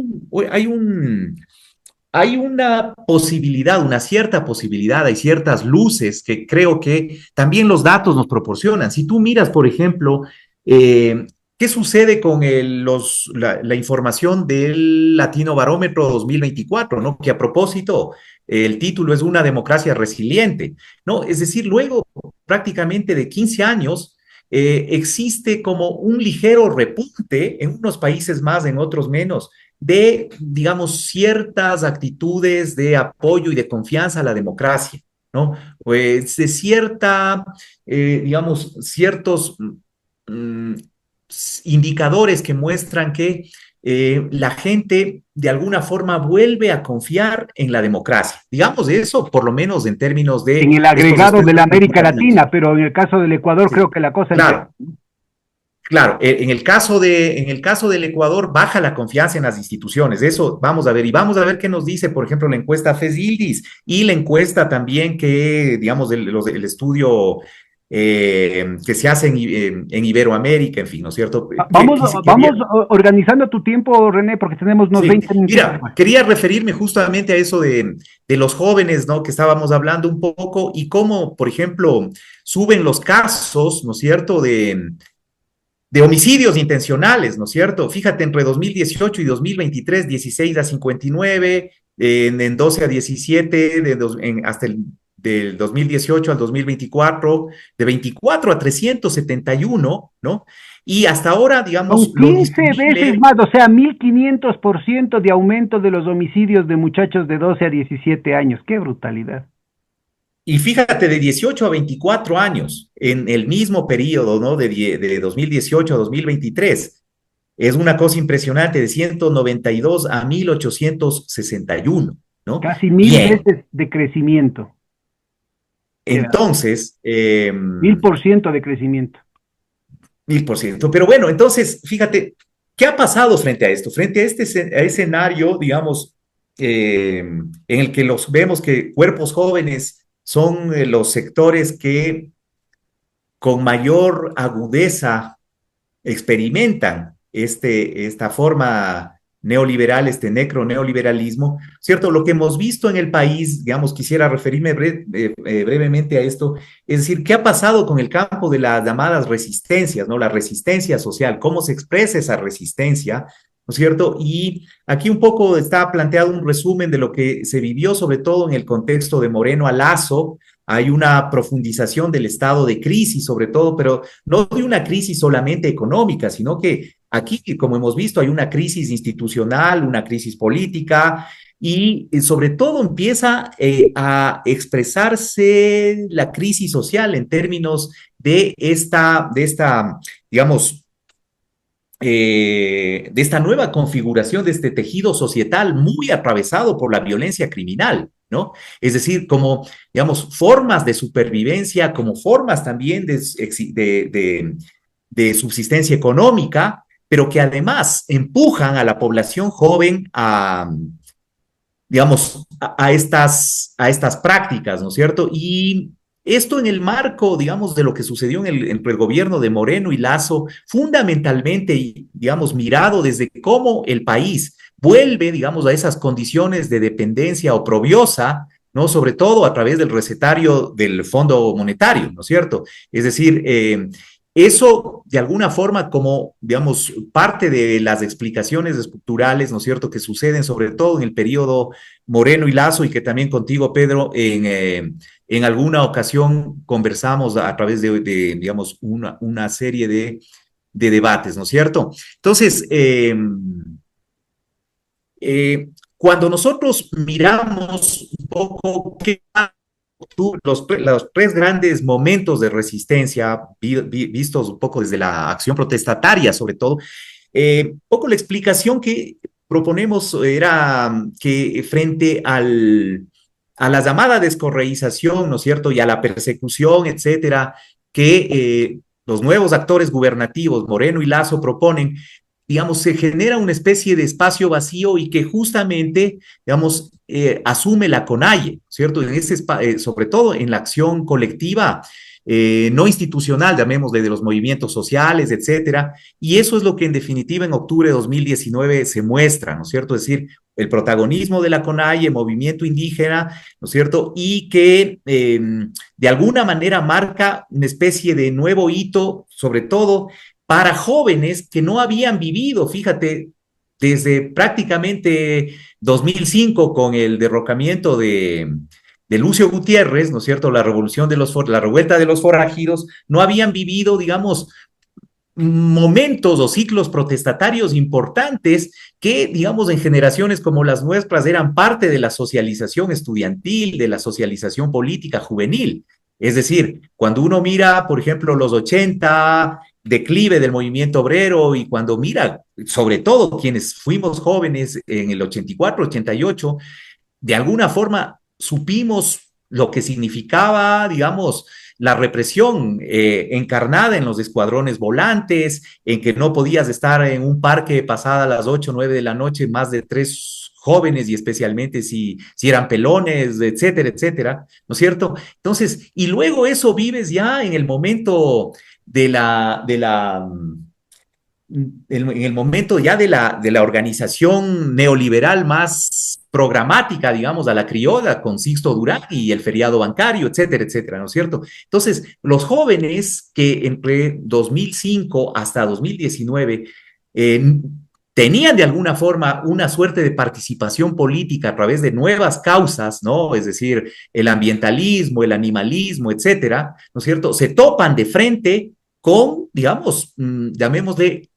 una posibilidad, una cierta posibilidad, hay ciertas luces que creo que también los datos nos proporcionan. Si tú miras, por ejemplo, ¿qué sucede con la información del Latino Barómetro 2024, ¿no? Que a propósito, el título es Una democracia resiliente, ¿no? Es decir, luego prácticamente de 15 años, existe como un ligero repunte en unos países más, en otros menos, de, digamos, ciertas actitudes de apoyo y de confianza a la democracia, ¿no? Pues de cierta, digamos, ciertos mm, indicadores que muestran que la gente de alguna forma vuelve a confiar en la democracia. Digamos eso, por lo menos en términos En de el estos agregado de la estudios América cuantitativos. Latina, pero en el caso del Ecuador Sí, creo que la cosa empeora. claro. Claro, en el caso del Ecuador baja la confianza en las instituciones, eso vamos a ver, y vamos a ver qué nos dice, por ejemplo, la encuesta FESILDIS y la encuesta también que, digamos, el estudio que se hace en Iberoamérica, en fin, ¿no es cierto? Vamos, Quería, vamos organizando tu tiempo, René, porque tenemos unos sí, 20 minutitos mira, más. quería referirme justamente a eso de los jóvenes, ¿no? Que estábamos hablando un poco y cómo, por ejemplo, suben los casos, ¿no es cierto?, de homicidios intencionales, ¿no es cierto? Fíjate, entre 2018 y 2023, 16 a 59, en 12 a 17, hasta del 2018 al 2024, de de 24 a 371, ¿no? Y hasta ahora, digamos, Son lo 15 veces disponible. más, o sea, 1500% de aumento de los homicidios de muchachos de 12 a 17 años. ¡Qué brutalidad! Y fíjate, de 18 a 24 años, en el mismo periodo, ¿no? De 2018 a 2023, es una cosa impresionante, de 192 a 1861, ¿no? Casi mil Bien, veces de crecimiento. ¡Qué barbaridad! entonces, 1000% de crecimiento. 1000%. Pero bueno, entonces, fíjate, ¿qué ha pasado frente a esto? Frente a este escenario, digamos, en el que los vemos que cuerpos jóvenes son los sectores que con mayor agudeza experimentan esta forma neoliberal, este necroneoliberalismo, ¿cierto? Lo que hemos visto en el país, digamos, quisiera referirme brevemente a esto, es decir, ¿qué ha pasado con el campo de las llamadas resistencias, ¿no? La resistencia social, cómo se expresa esa resistencia, ¿no es cierto? Y aquí un poco está planteado un resumen de lo que se vivió, sobre todo en el contexto de Moreno a Lazo. Hay una profundización del estado de crisis, sobre todo, pero no de una crisis solamente económica, sino que aquí, como hemos visto, hay una crisis institucional, una crisis política, y sobre todo empieza a expresarse la crisis social en términos digamos, de esta nueva configuración de este tejido societal muy atravesado por la violencia criminal, ¿no? Es decir, como, digamos, formas de supervivencia, como formas también de subsistencia económica, pero que además empujan a la población joven a, digamos, a estas prácticas, ¿no es cierto? Y esto en el marco, digamos, de lo que sucedió entre el gobierno de Moreno y Lazo, fundamentalmente, digamos, mirado desde cómo el país vuelve, digamos, a esas condiciones de dependencia oprobiosa, ¿no? Sobre todo a través del recetario del Fondo Monetario, ¿no es cierto? Es decir, eso, de alguna forma, como, digamos, parte de las explicaciones estructurales, ¿no es cierto?, que suceden sobre todo en el periodo Moreno y Lazo y que también contigo, Pedro, en alguna ocasión conversamos a través digamos, una serie debates, ¿no es cierto? Entonces, cuando nosotros miramos un poco qué los tres grandes momentos de resistencia, vistos un poco desde la acción protestataria, sobre todo, poco la explicación que proponemos era que frente a la llamada descorreización, ¿no es cierto?, y a la persecución, etcétera, que los nuevos actores gubernativos, Moreno y Lazo, proponen, digamos, se genera una especie de espacio vacío y que justamente, digamos, asume la CONAIE, ¿cierto? Sobre todo en la acción colectiva, no institucional, llamémosle, de los movimientos sociales, etcétera, y eso es lo que en definitiva en octubre de 2019 se muestra, ¿no es cierto? Es decir, el protagonismo de la CONAIE, movimiento indígena, ¿no es cierto? Y que de alguna manera marca una especie de nuevo hito, sobre todo para jóvenes que no habían vivido, fíjate, desde prácticamente 2005 con el derrocamiento de Lucio Gutiérrez, ¿no es cierto?, la revuelta de los forajidos, no habían vivido, digamos, momentos o ciclos protestatarios importantes que, digamos, en generaciones como las nuestras eran parte de la socialización estudiantil, de la socialización política juvenil. Es decir, cuando uno mira, por ejemplo, los 80, declive del movimiento obrero, y cuando mira, sobre todo quienes fuimos jóvenes en el 84, 88, de alguna forma supimos lo que significaba, digamos, la represión encarnada en los escuadrones volantes, en que no podías estar en un parque pasada las 8 o 9 de la noche más de 3 jóvenes, y especialmente si eran pelones, etcétera, etcétera, ¿no es cierto? Entonces, y luego eso vives ya en el momento en el momento ya de la organización neoliberal más programática, digamos, a la criolla, con Sixto Durán y el feriado bancario, etcétera, etcétera, ¿no es cierto? Entonces, los jóvenes que entre 2005 hasta 2019 tenían de alguna forma una suerte de participación política a través de nuevas causas, ¿no? Es decir, el ambientalismo, el animalismo, etcétera, ¿no es cierto? Se topan de frente con, digamos, llamémosle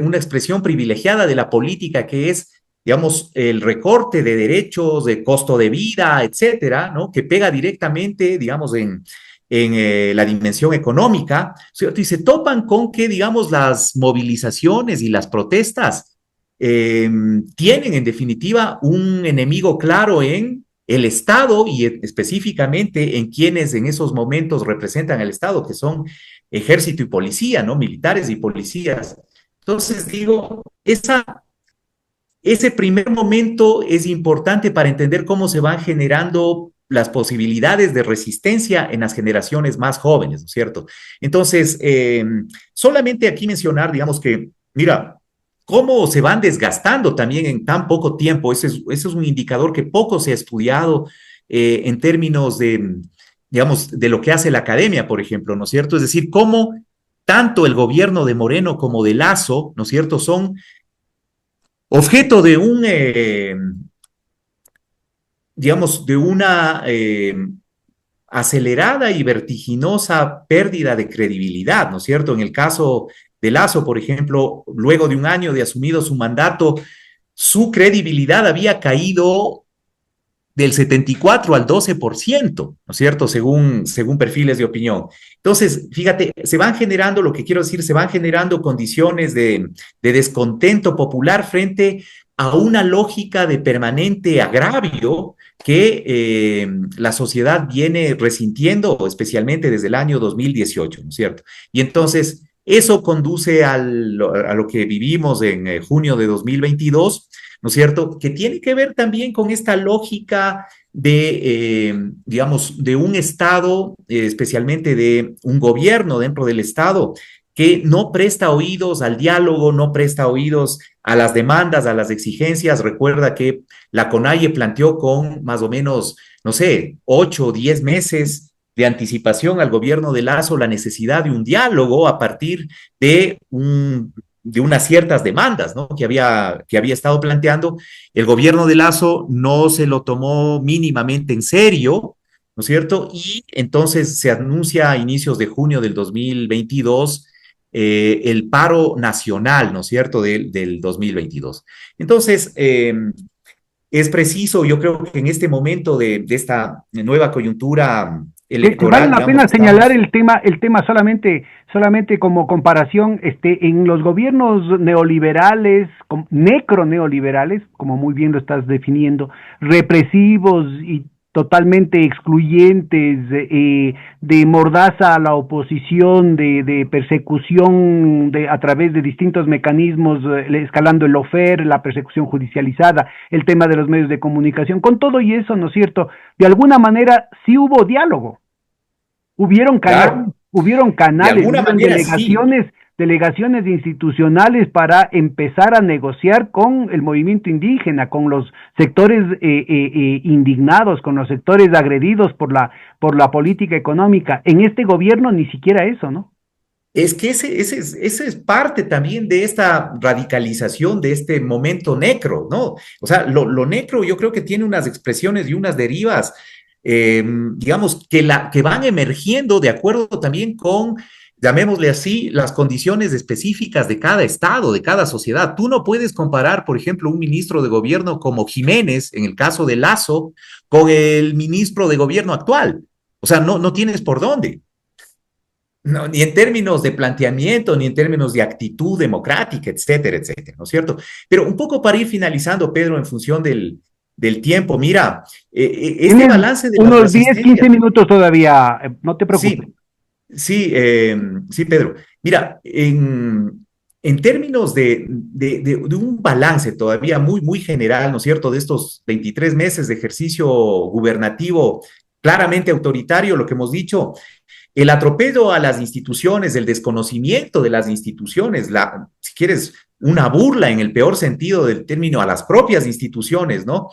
una expresión privilegiada de la política, que es, digamos, el recorte de derechos, de costo de vida, etcétera, ¿no? Que pega directamente, digamos, en la dimensión económica, ¿cierto? Y se topan con que, digamos, las movilizaciones y las protestas tienen en definitiva un enemigo claro en el Estado, y específicamente en quienes en esos momentos representan al Estado, que son ejército y policía, ¿no? Militares y policías. Entonces digo, ese primer momento es importante para entender cómo se van generando las posibilidades de resistencia en las generaciones más jóvenes, ¿no es cierto? Entonces, solamente aquí mencionar, digamos que, mira, cómo se van desgastando también en tan poco tiempo. Ese es un indicador que poco se ha estudiado en términos de, digamos, de lo que hace la academia, por ejemplo, ¿no es cierto? Es decir, cómo tanto el gobierno de Moreno como de Lazo, ¿no es cierto?, son objeto de un, digamos, de una acelerada y vertiginosa pérdida de credibilidad, ¿no es cierto? En el caso de Lazo, por ejemplo, luego de un año de asumido su mandato, su credibilidad había caído del 74 al 12%, ¿no es cierto? Según perfiles de opinión. Entonces, fíjate, se van generando, lo que quiero decir, se van generando condiciones de descontento popular frente a una lógica de permanente agravio que la sociedad viene resintiendo, especialmente desde el año 2018, ¿no es cierto? Y entonces, eso conduce a lo que vivimos en junio de 2022, ¿no es cierto? Que tiene que ver también con esta lógica digamos, de un Estado, especialmente de un gobierno dentro del Estado, que no presta oídos al diálogo, no presta oídos a las demandas, a las exigencias. Recuerda que la CONAIE planteó con más o menos, no sé, 8 o 10 meses de anticipación al gobierno de Lazo la necesidad de un diálogo a partir de de unas ciertas demandas, ¿no?, que había estado planteando. El gobierno de Lazo no se lo tomó mínimamente en serio, ¿no es cierto? Y entonces se anuncia a inicios de junio del 2022 el paro nacional, ¿no es cierto?, del 2022. Entonces, es preciso, yo creo que en este momento de esta nueva coyuntura Vale electoral, la digamos, pena señalar estamos. el tema solamente como comparación, en los gobiernos neoliberales, necroneoliberales, como muy bien lo estás definiendo, represivos y totalmente excluyentes, de mordaza a la oposición, de persecución a través de distintos mecanismos, escalando el lofer, la persecución judicializada, el tema de los medios de comunicación, con todo y eso, ¿no es cierto? De alguna manera sí hubo diálogo. Claro, Hubieron de canales, alguna hubieron manera sí. delegaciones institucionales para empezar a negociar con el movimiento indígena, con los sectores indignados, con los sectores agredidos por la política económica. En este gobierno ni siquiera eso, ¿no? Es que ese es parte también de esta radicalización, de este momento necro, ¿no? O sea, lo necro yo creo que tiene unas expresiones y unas derivas, digamos, que van emergiendo de acuerdo también con, llamémosle así, las condiciones específicas de cada estado, de cada sociedad. Tú no puedes comparar, por ejemplo, un ministro de gobierno como Jiménez, en el caso de Lazo, con el ministro de gobierno actual. O sea, no tienes por dónde. No, ni en términos de planteamiento, ni en términos de actitud democrática, etcétera, etcétera, ¿no es cierto? Pero un poco para ir finalizando, Pedro, en función del tiempo, mira, este Tienes balance de las unos 10, 15 resistencias, minutos todavía, no te preocupes. sí, sí, sí, Pedro. Mira, en términos de un balance todavía muy general, ¿no es cierto?, de estos 23 meses de ejercicio gubernativo claramente autoritario, lo que hemos dicho, el atropello a las instituciones, el desconocimiento de las instituciones, si quieres, una burla en el peor sentido del término a las propias instituciones, ¿no?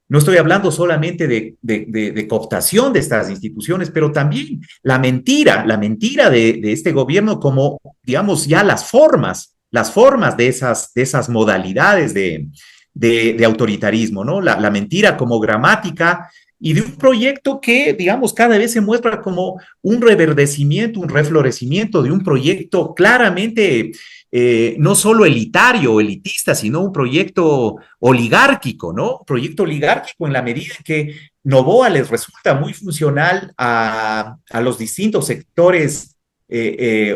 No estoy hablando solamente de cooptación de estas instituciones, pero también la mentira de este gobierno como, digamos, ya las formas de esas modalidades de autoritarismo, ¿no? La mentira como gramática y de un proyecto que, digamos, cada vez se muestra como un reverdecimiento, un reflorecimiento de un proyecto claramente no solo elitario o elitista, sino un proyecto oligárquico, ¿no? Un proyecto oligárquico en la medida en que Novoa les resulta muy funcional a los distintos sectores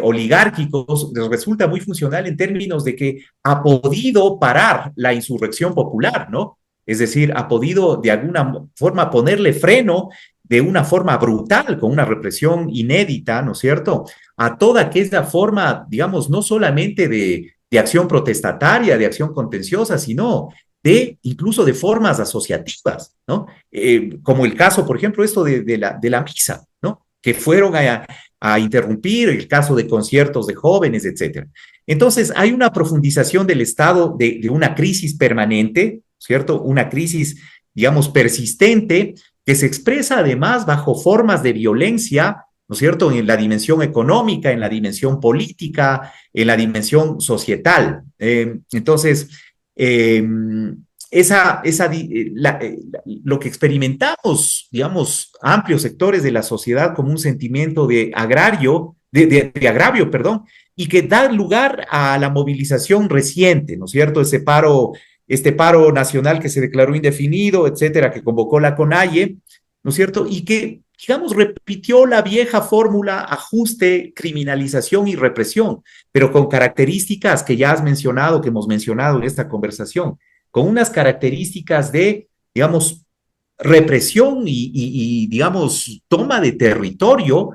oligárquicos, les resulta muy funcional en términos de que ha podido parar la insurrección popular, ¿no? Es decir, ha podido de alguna forma ponerle freno de una forma brutal, con una represión inédita, ¿no es cierto?, a toda aquella forma, digamos, no solamente de acción protestataria, de acción contenciosa, sino de incluso de formas asociativas, ¿no? Como el caso, por ejemplo, esto de la misa, ¿no? Que fueron a interrumpir, el caso de conciertos de jóvenes, etcétera. Entonces, hay una profundización del estado de una crisis permanente, ¿cierto? Una crisis, digamos, persistente, que se expresa además bajo formas de violencia, ¿no es cierto?, en la dimensión económica, en la dimensión política, en la dimensión societal. Entonces, eh, lo que experimentamos, digamos, amplios sectores de la sociedad como un sentimiento de agravio, perdón, y que da lugar a la movilización reciente, ¿no es cierto? Este paro nacional que se declaró indefinido, etcétera, que convocó la CONAIE, ¿no es cierto? Y que, digamos, repitió la vieja fórmula ajuste, criminalización y represión, pero con características que ya has mencionado, que hemos mencionado en esta conversación, con unas características de, digamos, represión digamos, toma de territorio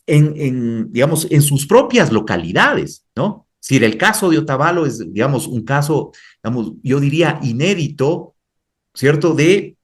digamos, en sus propias localidades, ¿no? Si el caso de Otavalo es, digamos, un caso, digamos, yo diría inédito, ¿cierto? De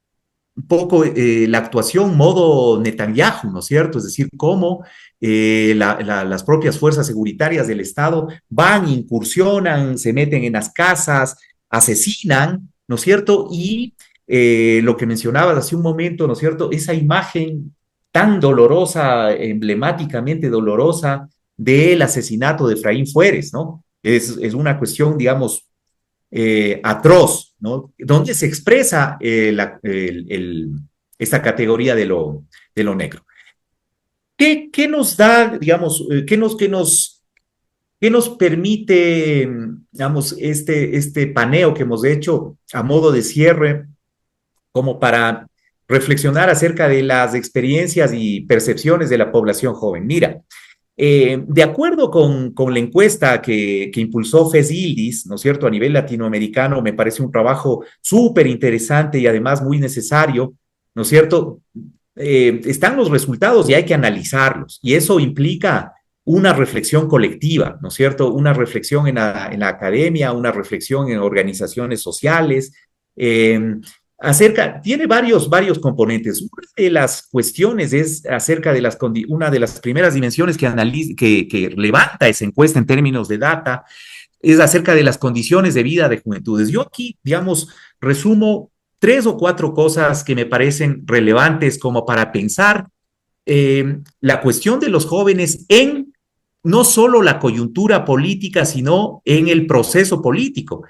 un poco la actuación modo Netanyahu, ¿no es cierto? Es decir, cómo las propias fuerzas seguritarias del Estado van, incursionan, se meten en las casas, asesinan, ¿no es cierto? Y lo que mencionabas hace un momento, ¿no es cierto? Esa imagen tan dolorosa, emblemáticamente dolorosa, del asesinato de Efraín Fueres, ¿no? Es una cuestión, digamos, atroz, ¿no? Donde se expresa esta categoría de lo negro. ¿Qué nos da, digamos, qué nos permite, digamos, este paneo que hemos hecho a modo de cierre, como para reflexionar acerca de las experiencias y percepciones de la población joven? Mira, de acuerdo con la encuesta que impulsó FESILDIS, ¿no es cierto?, a nivel latinoamericano, me parece un trabajo súper interesante y además muy necesario, ¿no es cierto? Están los resultados y hay que analizarlos, y eso implica una reflexión colectiva, ¿no es cierto? Una reflexión en la academia, una reflexión en organizaciones sociales, tiene varios componentes. Una de las cuestiones es acerca de una de las primeras dimensiones que levanta esa encuesta en términos de data, es acerca de las condiciones de vida de juventudes. Yo aquí, digamos, resumo 3 o 4 cosas que me parecen relevantes como para pensar la cuestión de los jóvenes en no solo la coyuntura política, sino en el proceso político.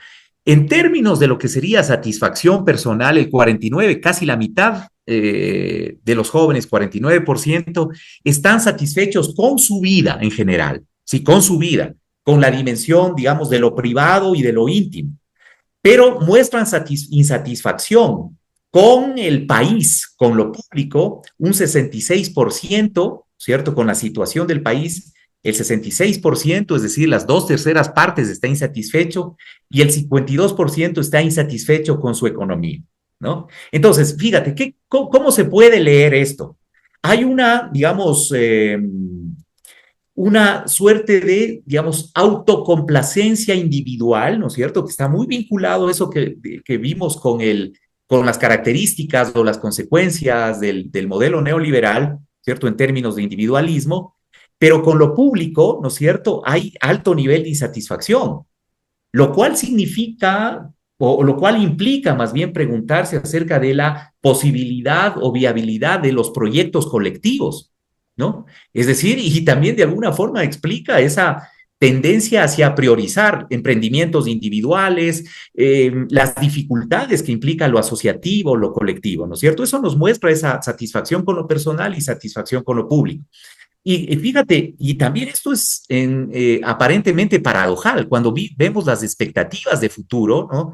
En términos de lo que sería satisfacción personal, el 49, casi la mitad de los jóvenes, 49%, están satisfechos con su vida en general, sí, con su vida, con la dimensión, digamos, de lo privado y de lo íntimo, pero muestran insatisfacción con el país, con lo público, un 66%, ¿cierto? Con la situación del país, el 66%, es decir, las 2/3 está insatisfecho, y el 52% está insatisfecho con su economía, ¿no? Entonces, fíjate, ¿cómo se puede leer esto? Hay digamos, una suerte de, digamos, autocomplacencia individual, ¿no es cierto?, que está muy vinculado a eso que vimos con las características o las consecuencias del modelo neoliberal, ¿cierto?, en términos de individualismo, pero con lo público, ¿no es cierto?, hay alto nivel de insatisfacción, lo cual significa, o lo cual implica más bien preguntarse acerca de la posibilidad o viabilidad de los proyectos colectivos, ¿no? Es decir, y también de alguna forma explica esa tendencia hacia priorizar emprendimientos individuales, las dificultades que implica lo asociativo, lo colectivo, ¿no es cierto? Eso nos muestra esa satisfacción con lo personal y satisfacción con lo público. Y fíjate, y también esto es aparentemente paradojal, cuando vemos las expectativas de futuro, ¿no?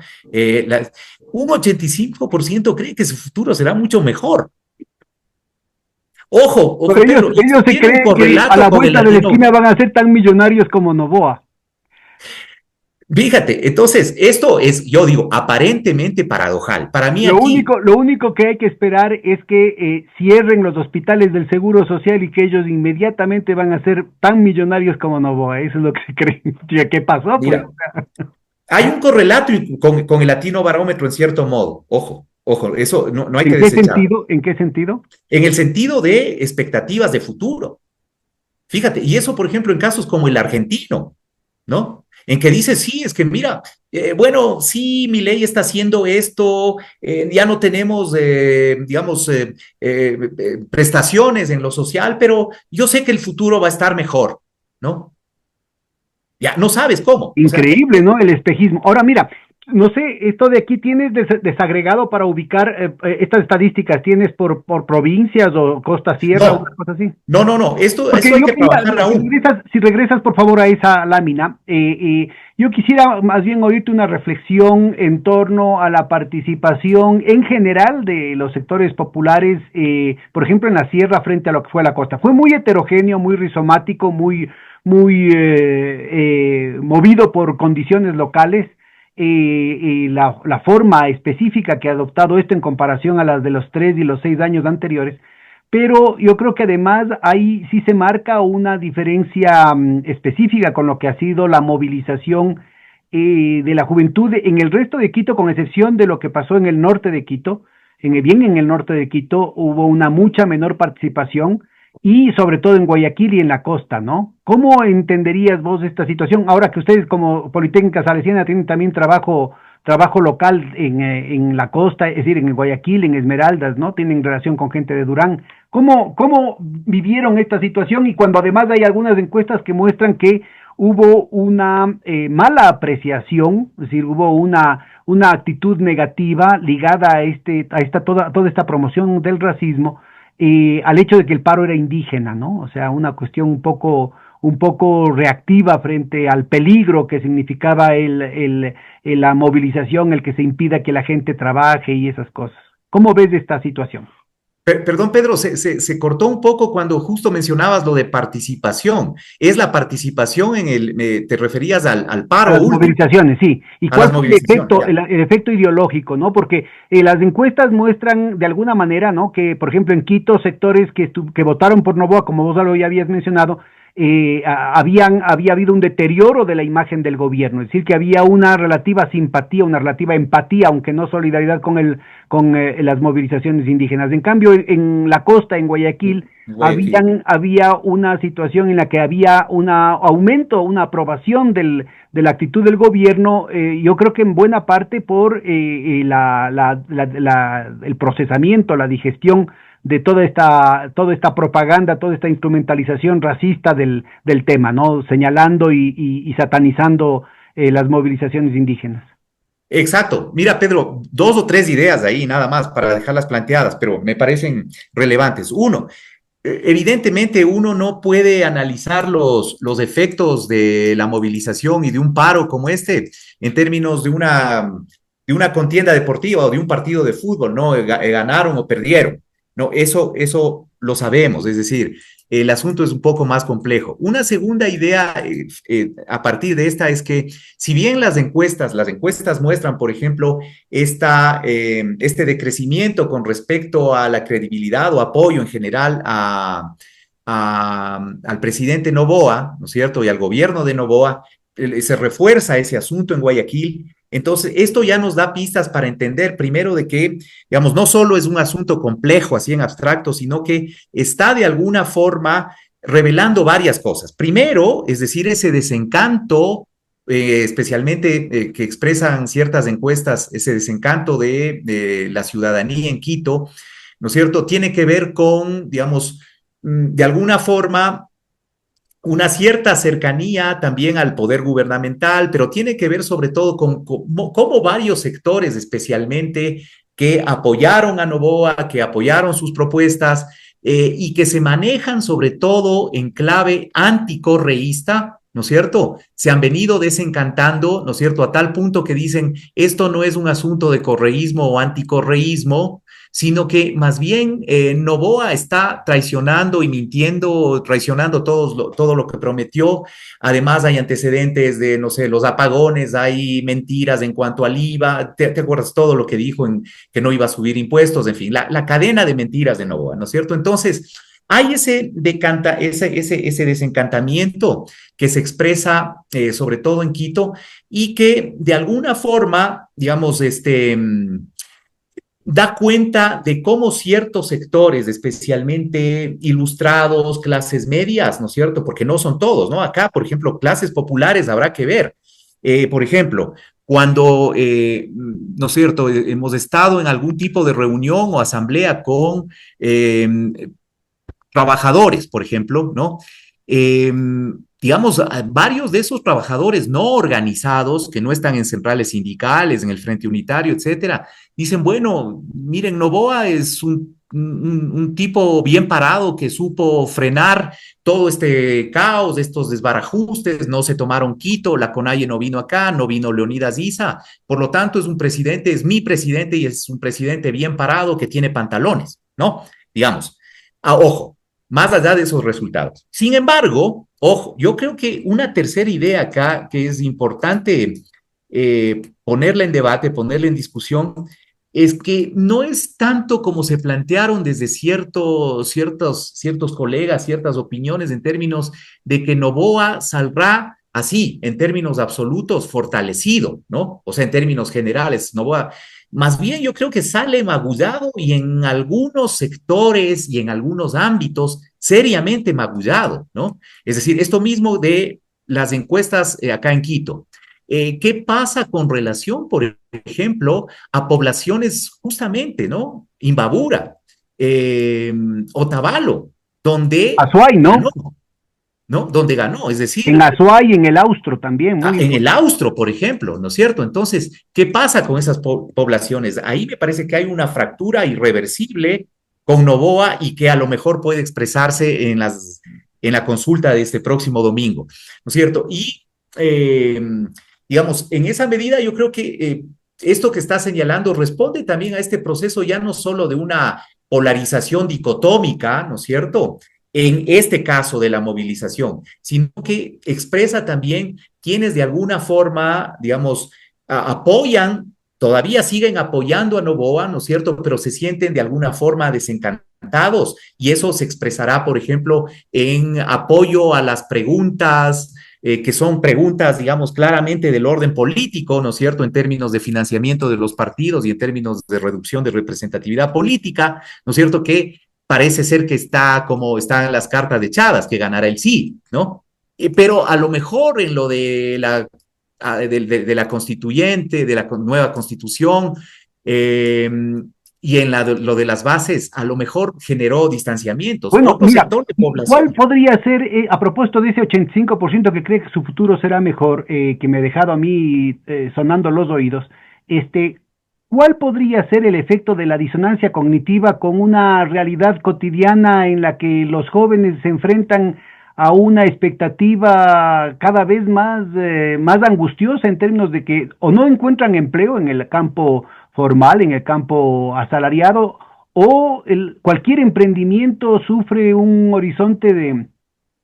Un 85% cree que su futuro será mucho mejor. Ojo, Pero Pedro, y ellos se tiene un creen que a correlato la con el vuelta de la latino. esquina van a ser tan millonarios como Novoa. Fíjate, entonces, esto es, yo digo, aparentemente paradojal. Para mí aquí, Lo único que hay que esperar es que cierren los hospitales del Seguro Social y que ellos inmediatamente van a ser tan millonarios como Novoa. Eso es lo que se creen. ¿Qué pasó? Pues mira, hay un correlato con el latino barómetro en cierto modo, ojo. Ojo, eso no hay ¿En que qué desechar. sentido? ¿En qué sentido? En el sentido de expectativas de futuro. Fíjate, y eso, por ejemplo, en casos como el argentino, ¿no? En que dice, sí, es que mira, bueno, sí, mi ley está haciendo esto, ya no tenemos, digamos, prestaciones en lo social, pero yo sé que el futuro va a estar mejor, ¿no? Ya no sabes cómo. O sea, Increíble, ¿no? El espejismo. Ahora, mira, no sé, esto de aquí tienes desagregado para ubicar estas estadísticas, ¿tienes por provincias o costa sierra, una no, cosa así? no, esto Porque hay yo que quería, trabajar si aún. regresas, si regresas por favor a esa lámina, yo quisiera más bien oírte una reflexión en torno a la participación en general de los sectores populares, por ejemplo, en la sierra frente a lo que fue la costa. Fue muy heterogéneo, muy rizomático, muy movido por condiciones locales. La forma específica que ha adoptado esto en comparación a las de los 3 y los 6 años anteriores, pero yo creo que además ahí sí se marca una diferencia específica con lo que ha sido la movilización de la juventud en el resto de Quito, con excepción de lo que pasó en el norte de Quito. Bien en el norte de Quito hubo una mucha menor participación y sobre todo en Guayaquil y en la costa, ¿no? ¿Cómo entenderías vos esta situación? Ahora que ustedes como Politécnica Salesiana tienen también trabajo local en la costa, es decir, en Guayaquil, en Esmeraldas, ¿no? Tienen relación con gente de Durán. ¿Cómo vivieron esta situación? Y cuando además hay algunas encuestas que muestran que hubo una mala apreciación, es decir, hubo una actitud negativa ligada a toda esta promoción del racismo, al hecho de que el paro era indígena, ¿no? O sea, una cuestión un poco reactiva frente al peligro que significaba la movilización, el que se impida que la gente trabaje y esas cosas. ¿Cómo ves esta situación? Perdón, Pedro, se cortó un poco cuando justo mencionabas lo de participación. Es la participación te referías al A paro las último, movilizaciones, sí. ¿Y a cuál las fue movilizaciones, ya. el efecto ideológico, no? Porque las encuestas muestran de alguna manera, ¿no? Que, por ejemplo, en Quito, sectores que votaron por Novoa, como vos ya habías mencionado, había habido un deterioro de la imagen del gobierno, es decir, que había una relativa simpatía, una relativa empatía, aunque no solidaridad con las movilizaciones indígenas. En cambio, en la costa, en Guayaquil, Guayaquil. había una situación en la que había un aumento, una aprobación de la actitud del gobierno, yo creo que en buena parte por el procesamiento, la digestión de toda esta propaganda, toda esta instrumentalización racista del tema, ¿no? Señalando y satanizando las movilizaciones indígenas. Exacto. Mira, Pedro, dos o tres ideas ahí nada más para dejarlas planteadas, pero me parecen relevantes. Uno, evidentemente uno no puede analizar los efectos de la movilización y de un paro como este en términos de una contienda deportiva o de un partido de fútbol, ¿no? Ganaron o perdieron. No, eso lo sabemos, es decir, el asunto es un poco más complejo. Una segunda idea a partir de esta es que si bien las encuestas muestran, por ejemplo, este decrecimiento con respecto a la credibilidad o apoyo en general al presidente Noboa, ¿no es cierto? Y al gobierno de Noboa, se refuerza ese asunto en Guayaquil. Entonces, esto ya nos da pistas para entender primero de que, digamos, no solo es un asunto complejo, así en abstracto, sino que está de alguna forma revelando varias cosas. Primero, es decir, ese desencanto especialmente que expresan ciertas encuestas, ese desencanto de la ciudadanía en Quito, ¿no es cierto? Tiene que ver con, digamos, de alguna forma una cierta cercanía también al poder gubernamental, pero tiene que ver sobre todo con cómo varios sectores, especialmente que apoyaron a Noboa, que apoyaron sus propuestas y que se manejan sobre todo en clave anticorreísta, ¿no es cierto? Se han venido desencantando, ¿no es cierto? A tal punto que dicen, esto no es un asunto de correísmo o anticorreísmo, sino que más bien Noboa está traicionando y mintiendo, traicionando todo lo que prometió. Además hay antecedentes de, no sé, los apagones, hay mentiras en cuanto al IVA, ¿te acuerdas todo lo que dijo en que no iba a subir impuestos? En fin, la cadena de mentiras de Noboa, ¿no es cierto? Entonces, hay ese desencantamiento que se expresa sobre todo en Quito y que de alguna forma, digamos, da cuenta de cómo ciertos sectores, especialmente ilustrados, clases medias, ¿no es cierto? Porque no son todos, ¿no? Acá, por ejemplo, clases populares habrá que ver. Por ejemplo, cuando, ¿no es cierto?, hemos estado en algún tipo de reunión o asamblea con trabajadores, por ejemplo, ¿no? Eh, digamos, varios de esos trabajadores no organizados, que no están en centrales sindicales, en el Frente Unitario, etcétera, dicen, bueno, miren, Noboa es un tipo bien parado que supo frenar todo este caos, estos desbarajustes, no se tomaron Quito, la CONAIE no vino acá, no vino Leonidas Issa, por lo tanto es un presidente, es mi presidente y es un presidente bien parado que tiene pantalones, ¿no? Digamos, ojo, más allá de esos resultados. Sin embargo, ojo, yo creo que una tercera idea acá que es importante ponerla en debate, ponerla en discusión, es que no es tanto como se plantearon desde ciertos colegas, ciertas opiniones en términos de que Noboa saldrá así, en términos absolutos, fortalecido, ¿no? O sea, en términos generales, Noboa más bien yo creo que sale magullado y en algunos sectores y en algunos ámbitos seriamente magullado, ¿no? Es decir, esto mismo de las encuestas acá en Quito. ¿Qué pasa con relación, por ejemplo, a poblaciones justamente, ¿no? Imbabura, Otavalo, donde Azuay, ¿no? ganó, ¿no? Donde ganó, es En decir, Azuay y en el Austro también, muy en el importante. Austro, por ejemplo, ¿no es cierto? Entonces, ¿qué pasa con esas poblaciones? Ahí me parece que hay una fractura irreversible con Noboa y que a lo mejor puede expresarse en la consulta de este próximo domingo, ¿no es cierto? Y, eh, digamos, en esa medida yo creo que esto que está señalando responde también a este proceso ya no solo de una polarización dicotómica, ¿no es cierto? En este caso de la movilización, sino que expresa también quienes de alguna forma, digamos, apoyan, todavía siguen apoyando a Noboa, ¿no es cierto? Pero se sienten de alguna forma desencantados y eso se expresará, por ejemplo, en apoyo a las preguntas, que son preguntas, digamos, claramente del orden político, ¿no es cierto?, en términos de financiamiento de los partidos y en términos de reducción de representatividad política, ¿no es cierto?, que parece ser que está como están las cartas echadas, que ganará el sí, ¿no? Pero a lo mejor en lo de de la constituyente, de la nueva constitución, eh, y en lo de las bases, a lo mejor generó distanciamientos. Bueno, Otro mira, sector de ¿cuál población. podría ser, a propósito de ese 85% que cree que su futuro será mejor, que me ha dejado a mí sonando los oídos, este, ¿cuál podría ser el efecto de la disonancia cognitiva con una realidad cotidiana en la que los jóvenes se enfrentan a una expectativa cada vez más angustiosa en términos de que o no encuentran empleo en el campo formal, en el campo asalariado, o cualquier emprendimiento sufre un horizonte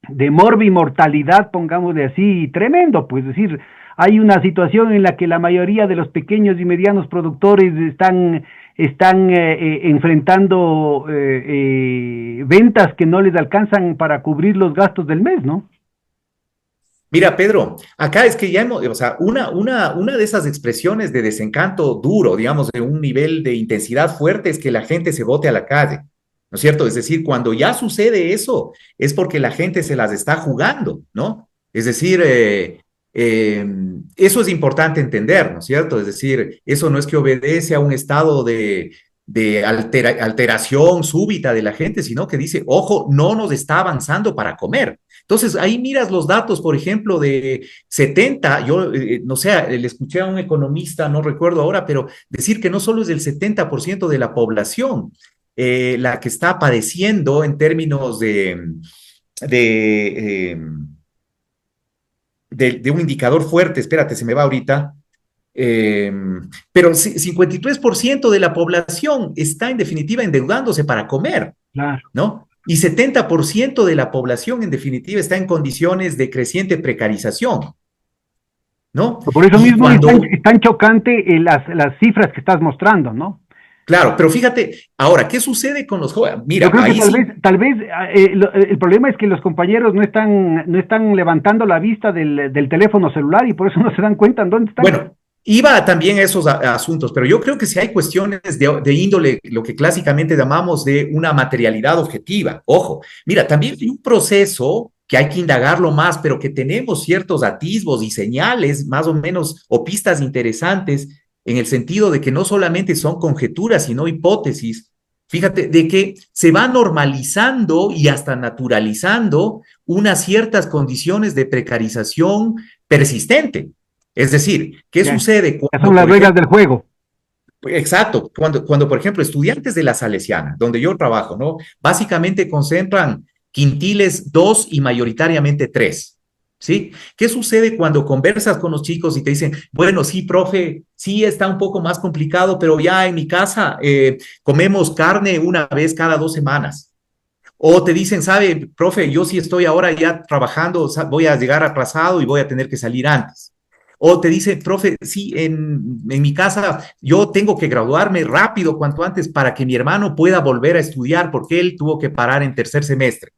de morbimortalidad, pongámosle así, tremendo, pues es decir, hay una situación en la que la mayoría de los pequeños y medianos productores están enfrentando ventas que no les alcanzan para cubrir los gastos del mes, ¿no? Mira, Pedro, acá es que ya hemos, o sea, una de esas expresiones de desencanto duro, digamos, de un nivel de intensidad fuerte, es que la gente se bote a la calle, ¿no es cierto? Es decir, cuando ya sucede eso, es porque la gente se las está jugando, ¿no? Es decir, eso es importante entender, ¿no es cierto? Es decir, eso no es que obedece a un estado de alteración súbita de la gente, sino que dice, ojo, no nos está avanzando para comer. Entonces, ahí miras los datos, por ejemplo, de 70, yo no sé, le escuché a un economista, no recuerdo ahora, pero decir que no solo es el 70% de la población la que está padeciendo en términos de, eh, de un indicador fuerte, espérate, se me va ahorita, eh, pero 53% de la población está en definitiva endeudándose para comer, Claro. ¿no? Y 70% de la población, en definitiva, está en condiciones de creciente precarización, ¿no? Por eso Y mismo cuando, es tan chocante las cifras que estás mostrando, ¿no? claro, pero fíjate, ahora, ¿qué sucede con los jóvenes? Yo Mira, creo que ahí sí, tal vez el problema es que los compañeros no están levantando la vista del teléfono celular y por eso no se dan cuenta en dónde están. bueno, Iba también a esos asuntos, pero yo creo que si hay cuestiones de índole, lo que clásicamente llamamos de una materialidad objetiva. Ojo, mira, también hay un proceso que hay que indagarlo más, pero que tenemos ciertos atisbos y señales más o menos o pistas interesantes en el sentido de que no solamente son conjeturas, sino hipótesis. Fíjate, de que se va normalizando y hasta naturalizando unas ciertas condiciones de precarización persistente. Es decir, ¿qué Ya, sucede ya son cuando, las por reglas ejemplo, del juego. exacto, cuando, por ejemplo, estudiantes de la Salesiana, donde yo trabajo, ¿no? Básicamente concentran quintiles 2 y mayoritariamente 3, ¿sí? ¿Qué sucede cuando conversas con los chicos y te dicen, bueno, sí, profe, sí está un poco más complicado, pero ya en mi casa comemos carne una vez cada 2 semanas? O te dicen, sabe, profe, yo sí estoy ahora ya trabajando, voy a llegar atrasado y voy a tener que salir antes. O te dice, profe, sí, en mi casa yo tengo que graduarme rápido, cuanto antes, para que mi hermano pueda volver a estudiar, porque él tuvo que parar en tercer semestre.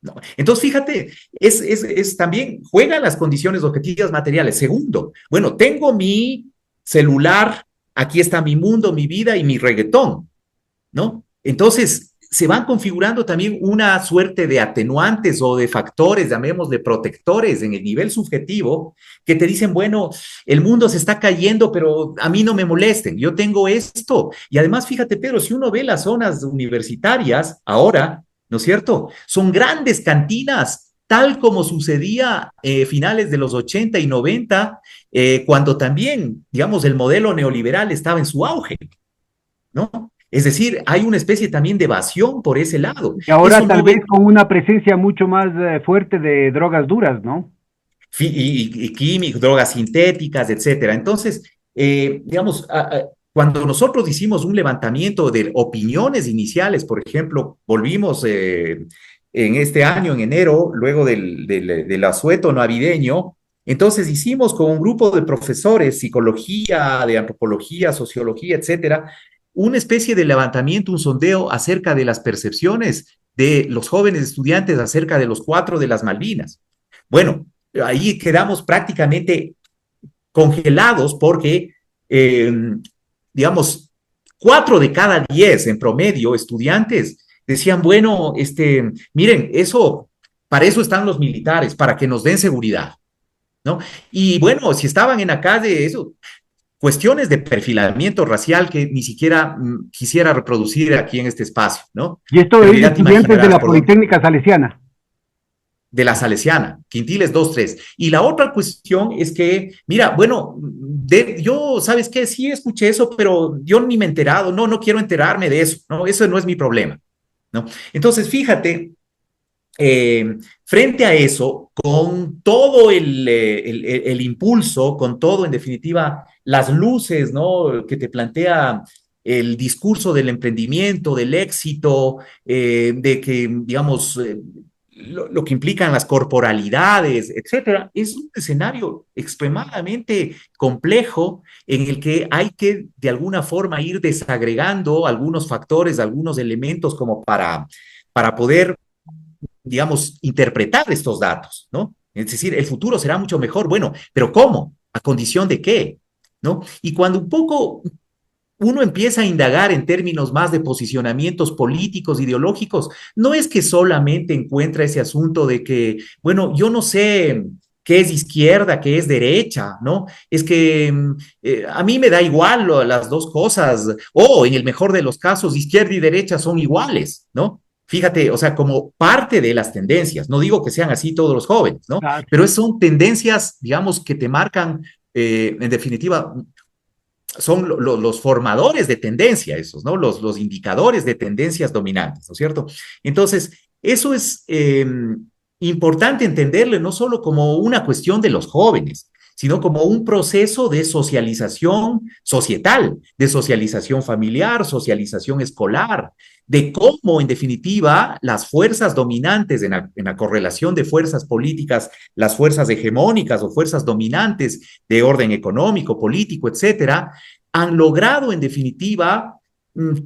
¿No? Entonces, fíjate, también juegan las condiciones objetivas materiales. Segundo, bueno, tengo mi celular, aquí está mi mundo, mi vida y mi reggaetón, ¿no? Entonces, se van configurando también una suerte de atenuantes o de factores, llamémosle protectores en el nivel subjetivo, que te dicen, bueno, el mundo se está cayendo, pero a mí no me molesten, yo tengo esto. Y además, fíjate, Pedro, si uno ve las zonas universitarias ahora, ¿no es cierto? Son grandes cantinas, tal como sucedía finales de los 80 y 90, cuando también, digamos, el modelo neoliberal estaba en su auge, ¿no? Es decir, hay una especie también de evasión por ese lado. Y ahora Eso tal no vez ve con una presencia mucho más fuerte de drogas duras, ¿no? y químicos, drogas sintéticas, etcétera. Entonces, digamos, cuando nosotros hicimos un levantamiento de opiniones iniciales, por ejemplo, volvimos en este año, en enero, luego del asueto navideño, entonces hicimos con un grupo de profesores, psicología, de antropología, sociología, etcétera, una especie de levantamiento, un sondeo acerca de las percepciones de los jóvenes estudiantes acerca de los 4 de las Malvinas. Bueno, ahí quedamos prácticamente congelados porque, eh, digamos, 4 de cada 10 en promedio estudiantes decían, bueno, miren, para eso están los militares, para que nos den seguridad, ¿no? Y bueno, si estaban en la calle, eso, cuestiones de perfilamiento racial que ni siquiera quisiera reproducir aquí en este espacio, ¿no? Y esto Pero es ya te estudiantes de imaginarás la por dónde. Politécnica Salesiana. De la Salesiana, Quintiles 2-3. Y la otra cuestión es que, mira, bueno, yo, ¿sabes qué? Sí escuché eso, pero yo ni me he enterado, no, no quiero enterarme de eso, no, eso no es mi problema, ¿no? Entonces, fíjate, frente a eso, con todo el impulso, con todo, en definitiva, las luces, ¿no? Que te plantea el discurso del emprendimiento, del éxito, de que, digamos, lo que implican las corporalidades, etcétera, es un escenario extremadamente complejo en el que hay que, de alguna forma, ir desagregando algunos factores, algunos elementos como para poder, digamos, interpretar estos datos, ¿no? Es decir, el futuro será mucho mejor. Bueno, pero ¿cómo? ¿A condición de qué? ¿No? Y cuando un poco uno empieza a indagar en términos más de posicionamientos políticos, ideológicos, no es que solamente encuentra ese asunto de que, bueno, yo no sé qué es izquierda, qué es derecha, ¿no? Es que a mí me da igual las dos cosas, o en el mejor de los casos, izquierda y derecha son iguales, ¿no? Fíjate, o sea, como parte de las tendencias, no digo que sean así todos los jóvenes, ¿no? Claro. Pero son tendencias, digamos, que te marcan, en definitiva, son los formadores de tendencia, esos, ¿no? Los indicadores de tendencias dominantes, ¿no es cierto? Entonces, eso es importante entenderle no solo como una cuestión de los jóvenes, sino como un proceso de socialización societal, de socialización familiar, socialización escolar, de cómo, en definitiva, las fuerzas dominantes en la correlación de fuerzas políticas, las fuerzas hegemónicas o fuerzas dominantes de orden económico, político, etcétera, han logrado, en definitiva,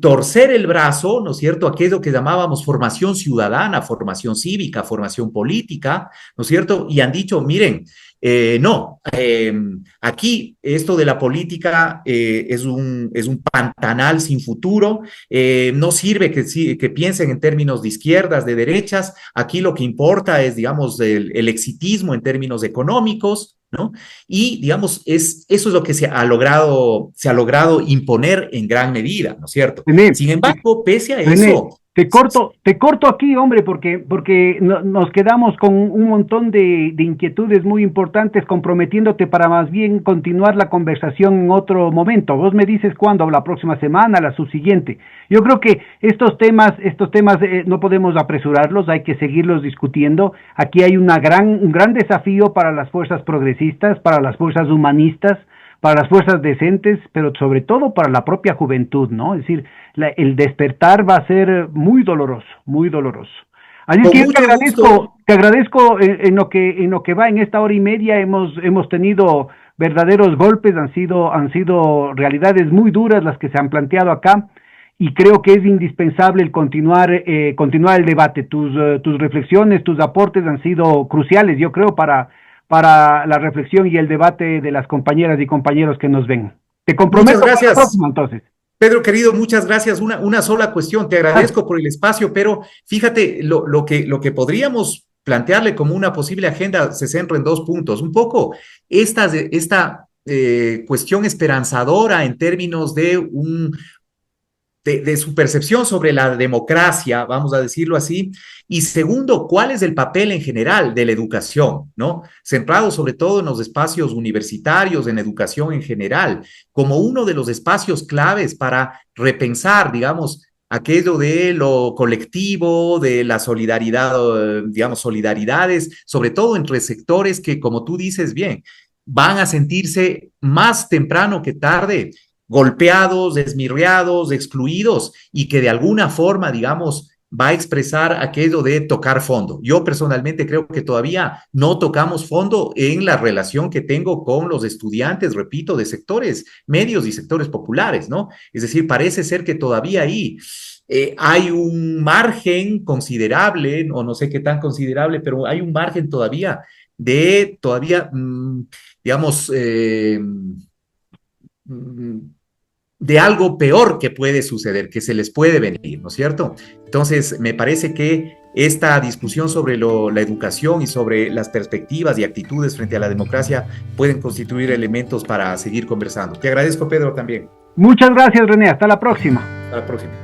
torcer el brazo, ¿no es cierto?, aquello que llamábamos formación ciudadana, formación cívica, formación política, ¿no es cierto? Y han dicho, miren, no, aquí esto de la política es un pantanal sin futuro, no sirve que piensen en términos de izquierdas, de derechas, aquí lo que importa es, digamos, el exitismo en términos económicos, ¿no? Y, digamos, eso es lo que se ha logrado imponer en gran medida, ¿no es cierto? René, Sin embargo, pese a René, eso, te corto aquí, hombre, porque nos quedamos con un montón de inquietudes muy importantes, comprometiéndote para más bien continuar la conversación en otro momento. Vos me dices cuándo, la próxima semana, la subsiguiente. Yo creo que estos temas no podemos apresurarlos, hay que seguirlos discutiendo. Aquí hay un gran desafío para las fuerzas progresistas, para las fuerzas humanistas, para las fuerzas decentes, pero sobre todo para la propia juventud, ¿no? Es decir, el despertar va a ser muy doloroso, muy doloroso. Así es con que yo mucho gusto. te agradezco en lo que va en esta hora y media, hemos tenido verdaderos golpes, han sido realidades muy duras las que se han planteado acá, y creo que es indispensable el continuar el debate. Tus reflexiones, tus aportes han sido cruciales, yo creo, para la reflexión y el debate de las compañeras y compañeros que nos ven. Te Muchas comprometo para la gracias. próxima, entonces. Pedro, querido, muchas gracias. Una sola cuestión. Te agradezco por el espacio, pero fíjate, lo que podríamos plantearle como una posible agenda se centra en dos puntos. Un poco esta cuestión esperanzadora en términos de su percepción sobre la democracia, vamos a decirlo así, y segundo, cuál es el papel en general de la educación, ¿no? Centrado sobre todo en los espacios universitarios, en educación en general, como uno de los espacios claves para repensar, digamos, aquello de lo colectivo, de la solidaridad, digamos, solidaridades, sobre todo entre sectores que, como tú dices bien, van a sentirse más temprano que tarde golpeados, desmirriados, excluidos y que de alguna forma, digamos, va a expresar aquello de tocar fondo. Yo personalmente creo que todavía no tocamos fondo en la relación que tengo con los estudiantes, repito, de sectores medios y sectores populares, ¿no? Es decir, parece ser que todavía ahí hay un margen considerable, o no sé qué tan considerable, pero hay un margen todavía, digamos, de algo peor que puede suceder, que se les puede venir, ¿no es cierto? Entonces, me parece que esta discusión sobre la educación y sobre las perspectivas y actitudes frente a la democracia pueden constituir elementos para seguir conversando. Te agradezco, Pedro, también. Muchas gracias, René. Hasta la próxima. Hasta la próxima.